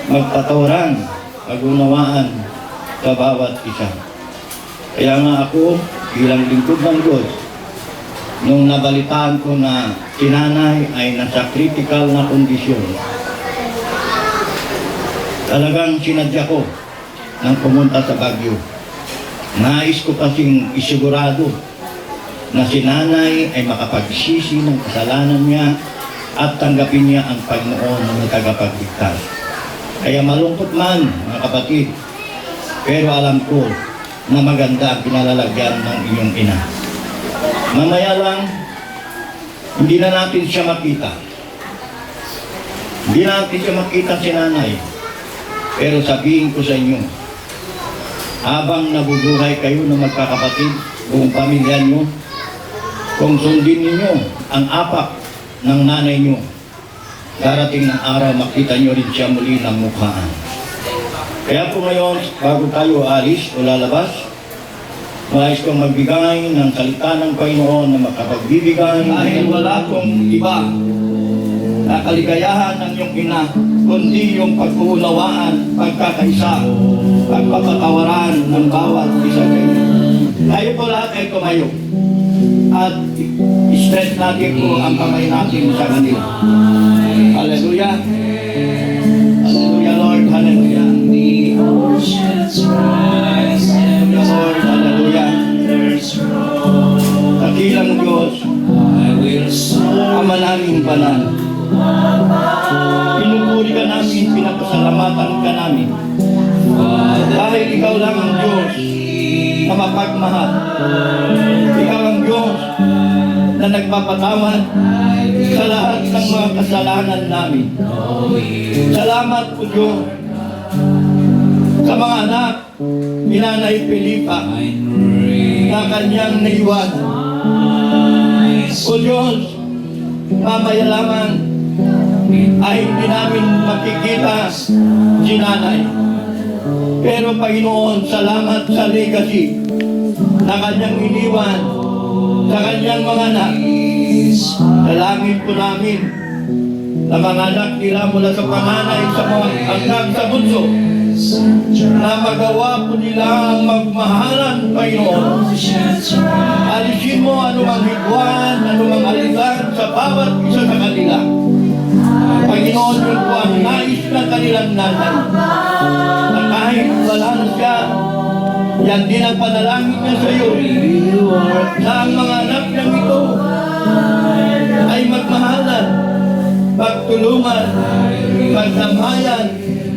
magpatawaran, magunawaan sa bawat isa. Kaya nga ako, bilang lingkod ng Diyos, nung nabalitaan ko na si Nanay ay nasa critical na kondisyon, talagang sinadya ko nang pumunta sa Baguio. Nais ko kasing isigurado na si Nanay ay makapagsisi ng kasalanan niya at tanggapin niya ang Panginoon na tagapagligtas. Kaya malungkot man, mga kapatid, Pero alam ko na maganda ang pinalalagyan ng inyong ina. Mamaya lang, hindi na natin siya makita. Hindi natin siya makita si nanay. Pero sabihin ko sa inyo, habang nabubuhay kayo ng magkakapatid, buong pamilya nyo, kung sundin ninyo ang apak ng nanay nyo, darating ng araw makita nyo rin siya muli ng mukhaan. Kaya po ngayon, bago tayo alis o lalabas, nais kong magbigay ng salita ng Panginoon na makapagbibigay dahil wala kong iba na kaligayahan ng iyong ina, kundi yung pagkuunawaan, pagkakaisa, pagpapatawaran ng bawat isa kayo. Tayo po lahat ay tumayo at i-stretch natin po ang kamay natin sa kanila. Hallelujah! Hallelujah, Lord! Hallelujah! Hallelujah, Lord! Hallelujah! Dakilang Diyos, Ama naming banal, pinupuri ka namin, pinapasalamatan ka namin. Dahil ikaw lang ang Diyos na mapagmahal. Ikaw ang Diyos na nagpapatawad sa lahat ng mga kasalanan namin. Salamat po Diyos sa mga anak ni Nanay Felipa na kanyang naiwan. O Diyos, mamaya lamang ay hindi namin makikita si Nanay. Pero Panginoon, salamat sa legacy na kanyang iniwan sa kanyang mga anak. Dalangin po namin na mga anak nila mula sa panganay sa mga hanggang sa bunso na magawa po nila ang magmahalan, Panginoon. Alisin mo anumang higwan, anumang alitan sa bawat isa sa kanila. Panginoon, yun po ang nais ng kanilang nanay. Na kahit wala na siya, yan din ang panalangin niya sa iyo. Na ang mga anak niyang ito ay magmahalan, magtulungan, magdamayan,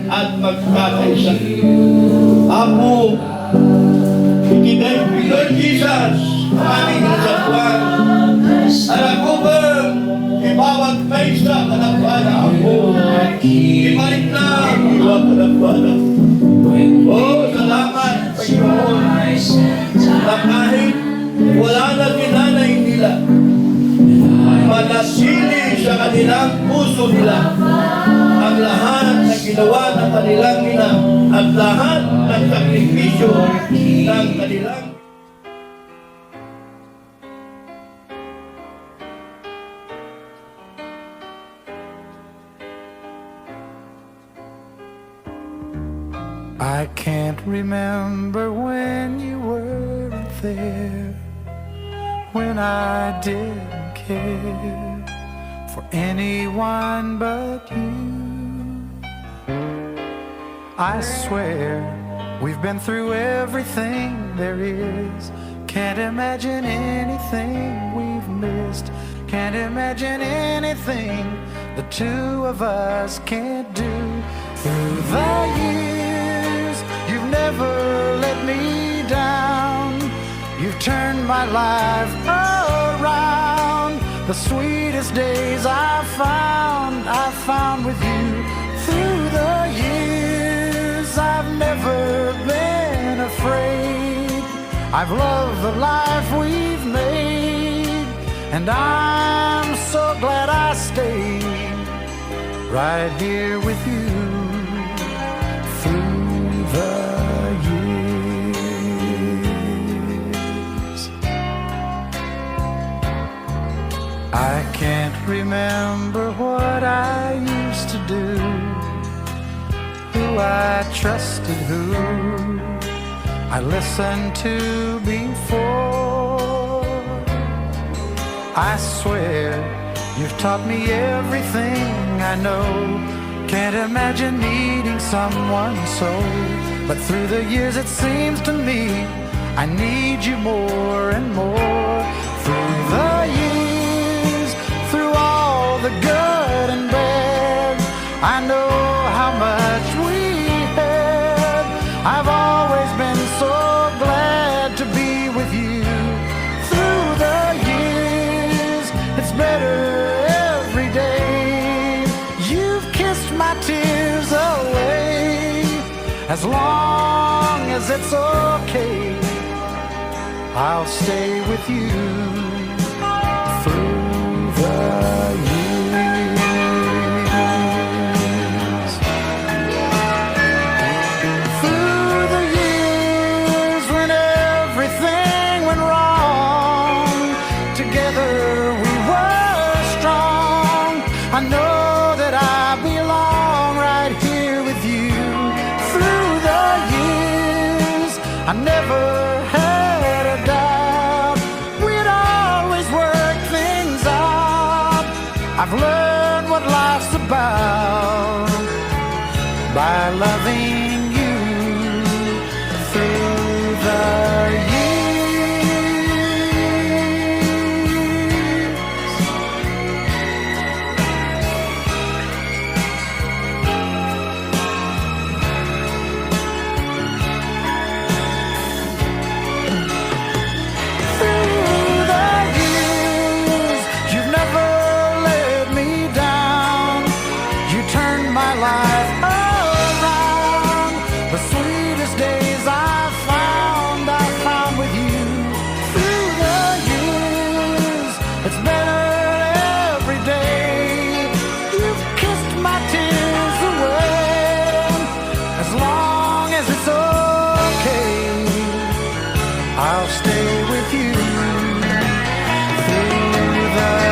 at magkakaisa. Apo, itinay po Lord Jesus, aming nasatuan. Alakubang, ibawat may isa kanapana ako. Ibalik na, iwag kanapana. Oh, salamat, Panginoon. Na kahit wala na dinanay nila, manasili sa kanilang puso nila ang lahat na ginawa ng kanilang ina at lahat ng sakripisyo ng kanilang. I can't remember when you weren't there, when I didn't care for anyone but you. I swear we've been through everything there is. Can't imagine anything we've missed. Can't imagine anything the two of us can't do. Through the years, you've never let me down. You've turned my life around. The sweetest days I found with you. Through the years, I've never been afraid. I've loved the life we've made, and I'm so glad I stayed right here with you through the years. I can't remember what I used to do, who I trusted, who I listened to before. I swear you've taught me everything I know. Can't imagine needing someone so, but through the years it seems to me I need you more and more. Through the years, through all the good and bad, I know how much we had. I've always it's okay, I'll stay with you through the years. Through the years when everything went wrong, together we were strong. I know that I belong right here with you. Through the years, I never had a doubt we'd always work things out. I've learned what life's about by loving you through the I'll stay with you through the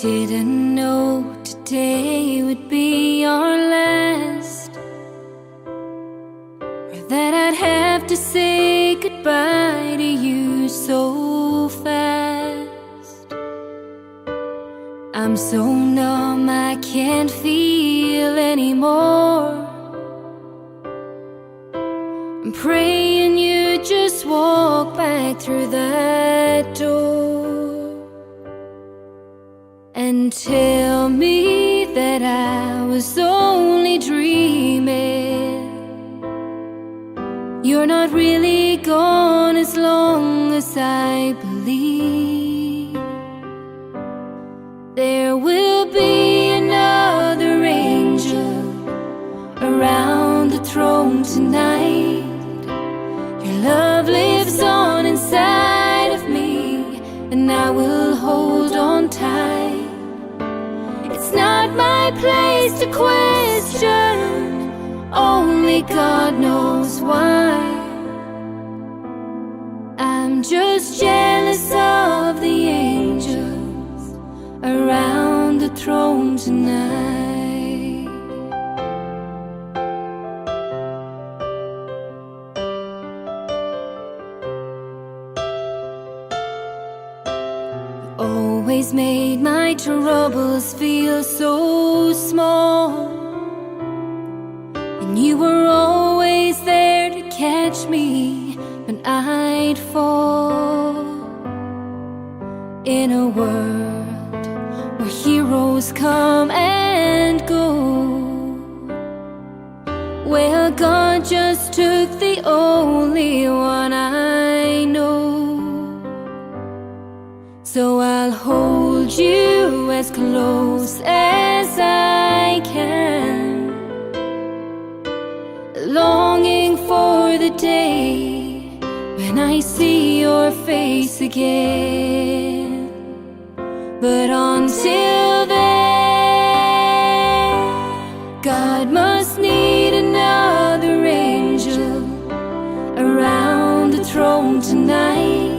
Didn't know today would be our last, or that I'd have to say goodbye to you so fast. I'm so numb I can't feel anymore. I'm praying you just walk back through that door and tell me that I was only dreaming. You're not really gone as long as I believe. There will be another angel around the throne tonight. Your love lives on inside of me, and I will hold on tight. It's not my place to question, only God knows why. I'm just jealous of the angels around the throne tonight. Always made my troubles feel so small, and you were always there to catch me when I'd fall. In a world where heroes come and go, well, God just took the only one I know. So I'll hold you as close as I can, longing for the day when I see your face again. But until then, God must need another angel around the throne tonight.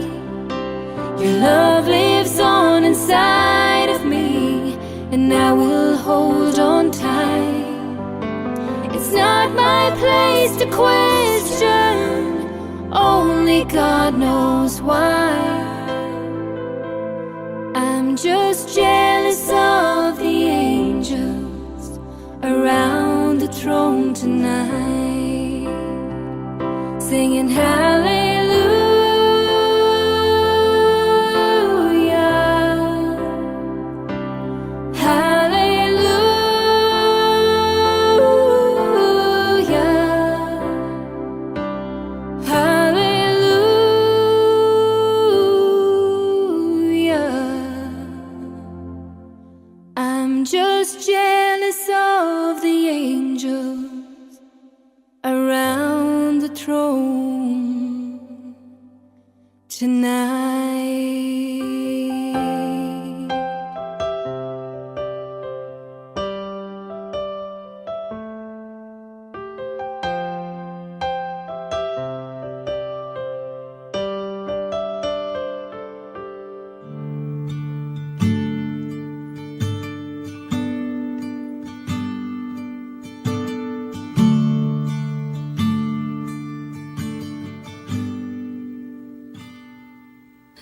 Your love lives on inside of me, and I will hold on tight. It's not my place to question, only God knows why. I'm just jealous of the angels around the throne tonight, singing hallelujah. I'm just jealous of the angels around the throne tonight.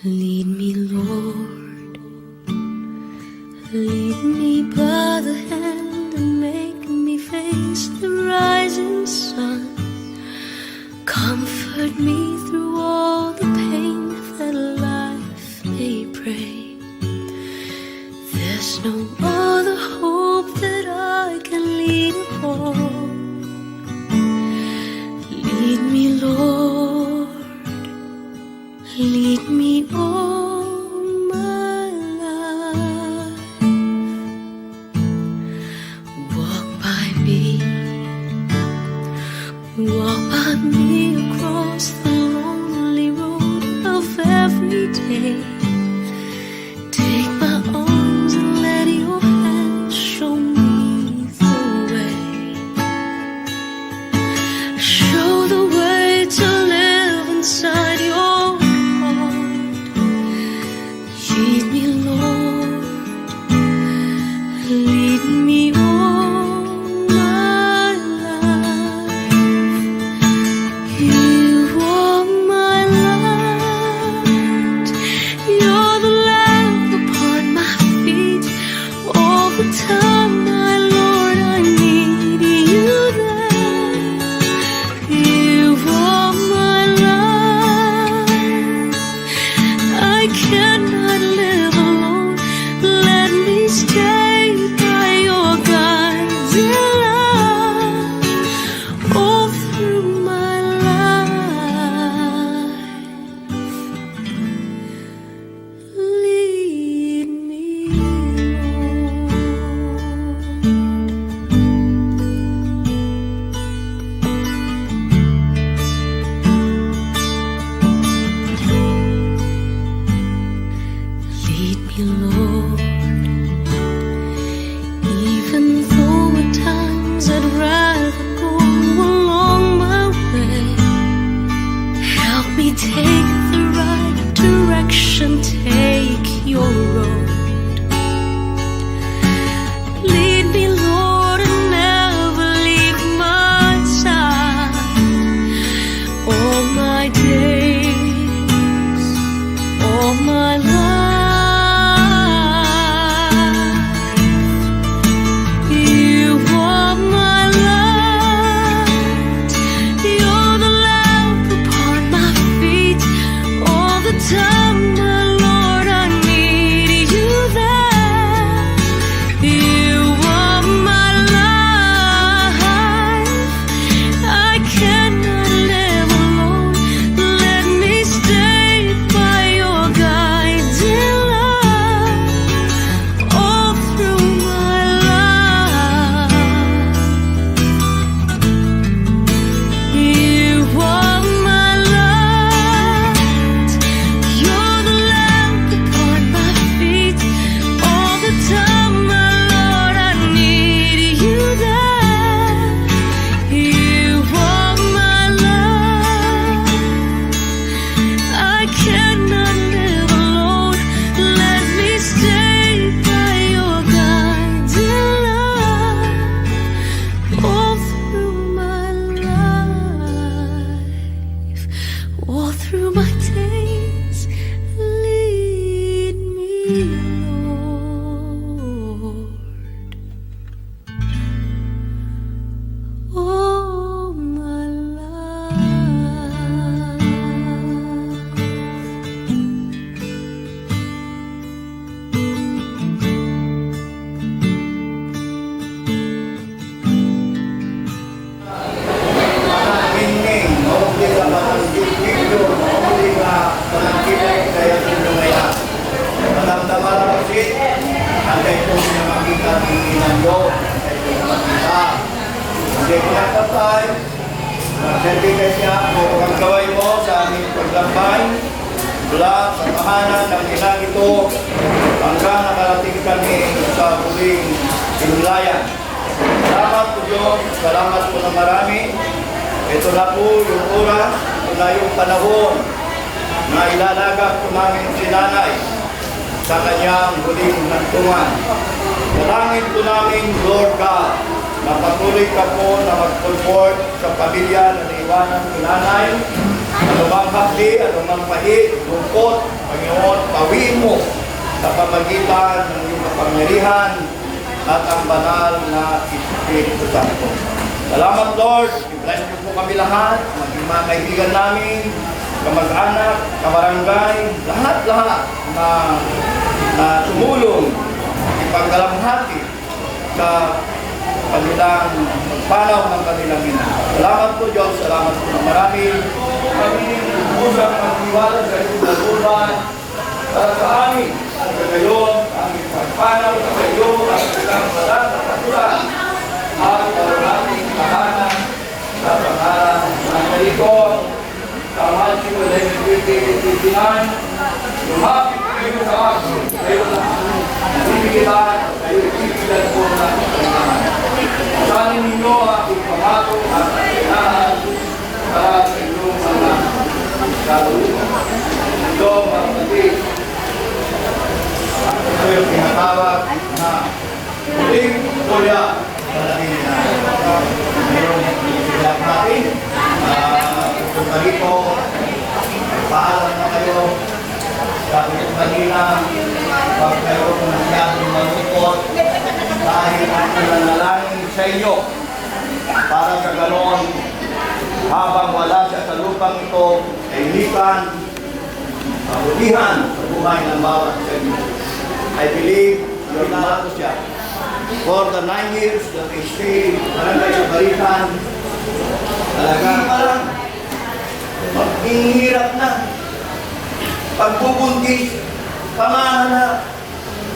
Lead me, Lord, lead me by the hand and make me face the rising sun. Comfort me through all the pain that life may bring. There's no other hope that I can lean upon. Lead me, Lord, lead me all my life. Walk by me across the lonely road of every day. Take my arms and let your me take the right direction, take your road. Lead me, Lord, and never leave my side. All my days, all my life, you are my light. You're the lamp upon my feet. All the time, my Lord, I need you there. You are my life. I cannot live alone. Let me stay by your guiding love all through my life. You are my light. You're the lamp upon my feet. All the time, my Lord, I need you there. You are my life. I cannot live alone. Let me stay by your guiding love all through my life, all through my days. Lead me, Lord, all my life. Kining, mauli ka mananggigigyo, mauli ka manangkilig kaya tinumaya. Matamdaman ang kasi, ang kaitong sinamagitan ng inanyo, ang kaitong makita. Hindi kinakapay, magsentipay siya, kung ang gaway mo sa aming paglambay, mula sa tahanan ng ilang ito, hanggang nakarating kami sa huling pinulayan. Salamat po Diyos, salamat po na marami. Ito na po yung oras, ito na yung panahon na ilalagak po namin si nanay sa kanyang huling hantungan. Dalangin po namin, Lord God, na patuloy ka po na mag-comfort sa pamilya na naiwanan ni nanay. Anumang hapdi, anumang pahit, lungkot, Panginoon, pawiin mo sa pamagitan ng iyong kapangyarihan at ang banal na Espiritu Santo. Salamat, Lord. I-bless niyo po kami lahat, maging mga kaibigan namin, kamag-anak, kabarangay, lahat-lahat na tumulong, ipagdalamhati sa kanilang panaw ng kanilang ina. Salamat po, Diyos. Salamat po na marami. Kami usang magniwala sa iyong nagulban para sa amin. Sa gayon, aming pagpanaw sa gayon, ang ilang balat at katulan. At ang aming tahanan sa pangalan ng Kalikon, sa mahal si Kulay Pilipinan, lumapit kayo sa akin, kayo na nabibigilan, kayo ibigilan po na kailangan. Sanin ninyo ang aking pamato at kailangan para sa inyong mga kaluluwa. Ito, mga kapatid, ito yung tinatawag na huling tulya sa natin na mayroong itilak natin. Punta rito, paalam na kayo. Sabi ko kanina, pag kayo kung nasyadong malungkot, dahil ang nanalangin sa inyo para sa ganon, habang wala siya sa lupang ito, ay lipan, kabutihan sa buhay ng bawat sa inyo. I believe you're not siya. For the 9 years that I stayed barangay sa Baritan, talagang parang maghihirap na. Pagbubuntis, pamahanap,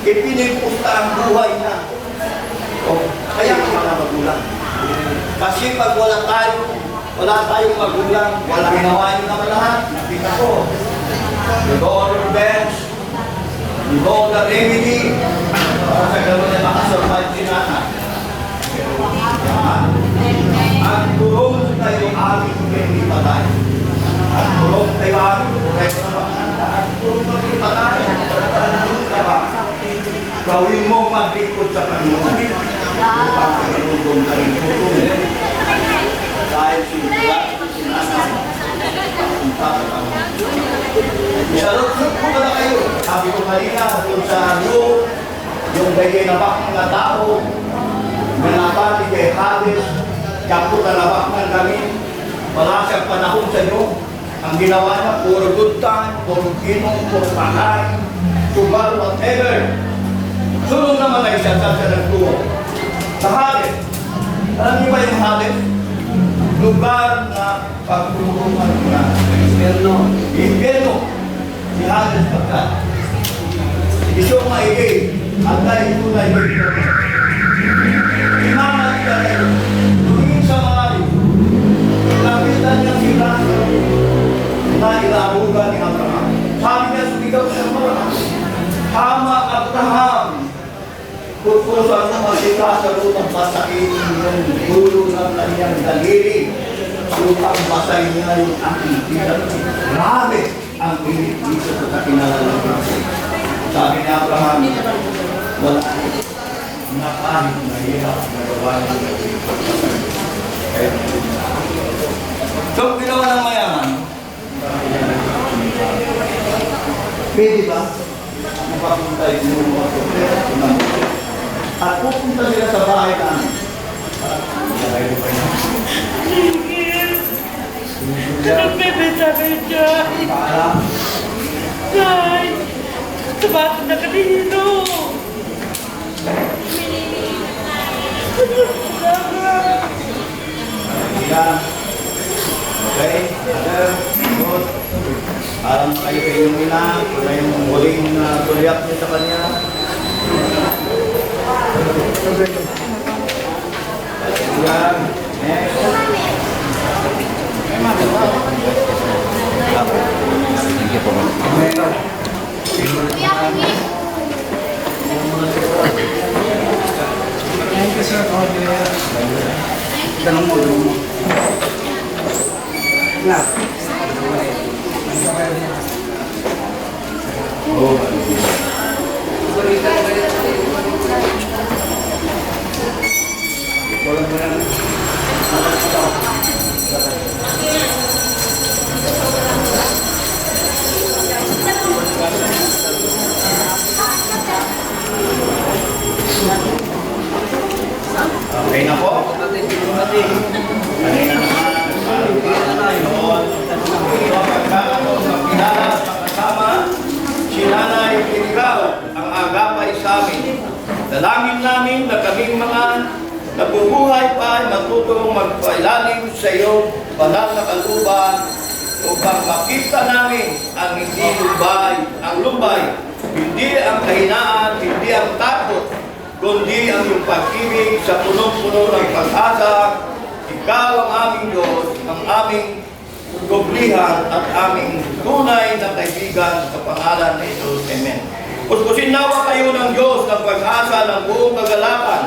ipinipusta ang buhay na. O, kaya ang mga magulang. Kasi pag wala tayong magulang, wala ginawa nyo naman lahat. Nakita ko. You go on your bench, you go on the remedy, para sa gano'n na makasurvive si nanay. At tulong tayo aming hindi patay. At tulong tayo kanina doon sa Luke, yung kay nabak na tao, nanapati kay Hades, kapo na nabak ng kami, wala siyang panahon sa inyo. Ang ginawa niya, puro good time, puro inom, puro pakain, sugal, whatever. Sunod naman ay siya sa nagtuo. Sa Hades, alam niyo ba yung Hades? Lugar na pagtulungan na Inferno. Inferno. Si Hades pagkat. Iso maigay. At dahil ito na Inferno. Imamat ka rin. Tumingin sa malalim. Lapitan niya sila na ilabugan ni Abraham. Sabi niya sumigaw sa mga Hama Abraham. Kung saan masika sa lutang masakin yung dulo ng kanyang daliri, lutang masay niya yung aking pinag. Grabe ang pinag-isa sa kinalalang. Sabi ni Abraham, wala na kahit mahirap na gawa niya. So, ginawa ng mayaman, pwede ba? Ang papunta yung mga problema, at pupunta sila sa bahay namin. Nagbebenta kayo dyan. Nay, sabato na kanino. Yan. Okay, good. Alam kayo kayong ina, kung na yung huling tuliyap niyo sa kanya. Yan. Next. Thank you po. Thank you, sir. Tanong mo. Okay na po? Kanina naman, ito ang magkilala at makasama si Nanay Irigaw, ang agapay sa amin. Dalangin namin na kaming mga nabubuhay pa ay matutong magpailalim sa iyong banal na kalooban upang makita namin ang hindi lumbay, ang lumbay, hindi ang kahinaan, hindi ang takot, kundi ang iyong pag-ibig sa punong-puno ng pag-asa. Ikaw ang aming Diyos, ang aming kublihan at aming tunay na kaibigan sa pangalan ni Jesus. Amen. Kuskusin nawa kayo ng Diyos ng pag-asa ng buong kagalakan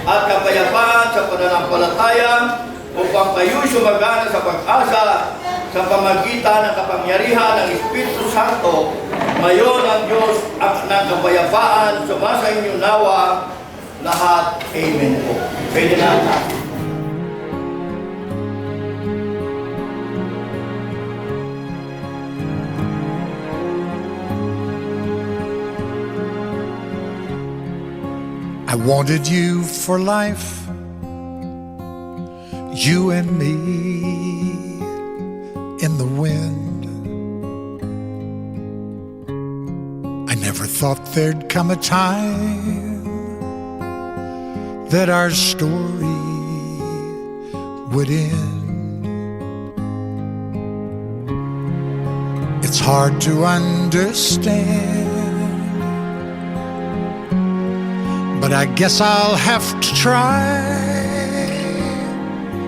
at kapayapaan sa pananampalataya upang kayo'y sumagana sa pag-asa sa pamagitan ng kapangyarihan ng Espiritu Santo. Ngayon ang Diyos at ng kapayapaan sumasa inyo nawa lahat. Amen po. Pwede na. I wanted you for life, you and me in the wind. I never thought there'd come a time that our story would end. It's hard to understand, but I guess I'll have to try.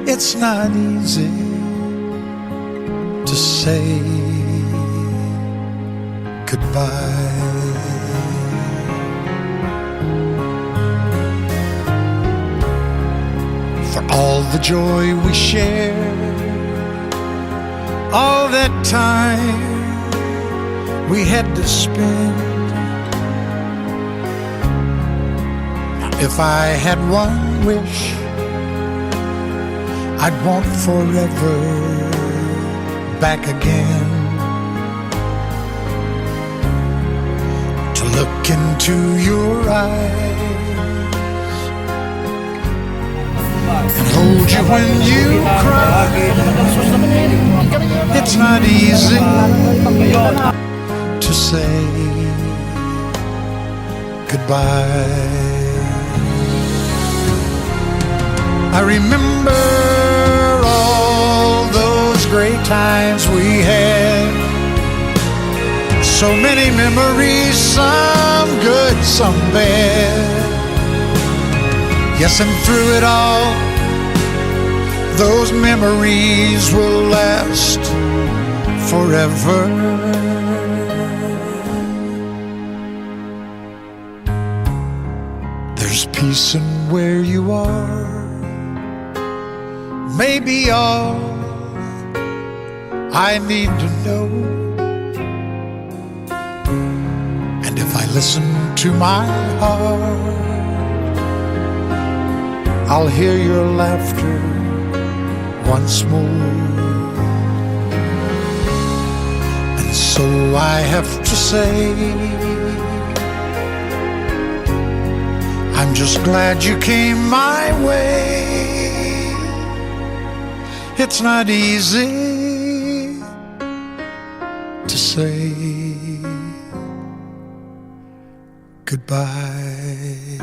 It's not easy to say goodbye. For all the joy we shared, all that time we had to spend. If I had one wish, I'd want forever back again. To to look into your eyes and hold you when you cry. It's not easy to say goodbye. I remember all those great times we had. So many memories, some good, some bad. Yes, and through it all, those memories will last forever. There's peace in where you are, maybe all I need to know. And if I listen to my heart, I'll hear your laughter once more. And so I have to say, I'm just glad you came my way. It's not easy to say goodbye.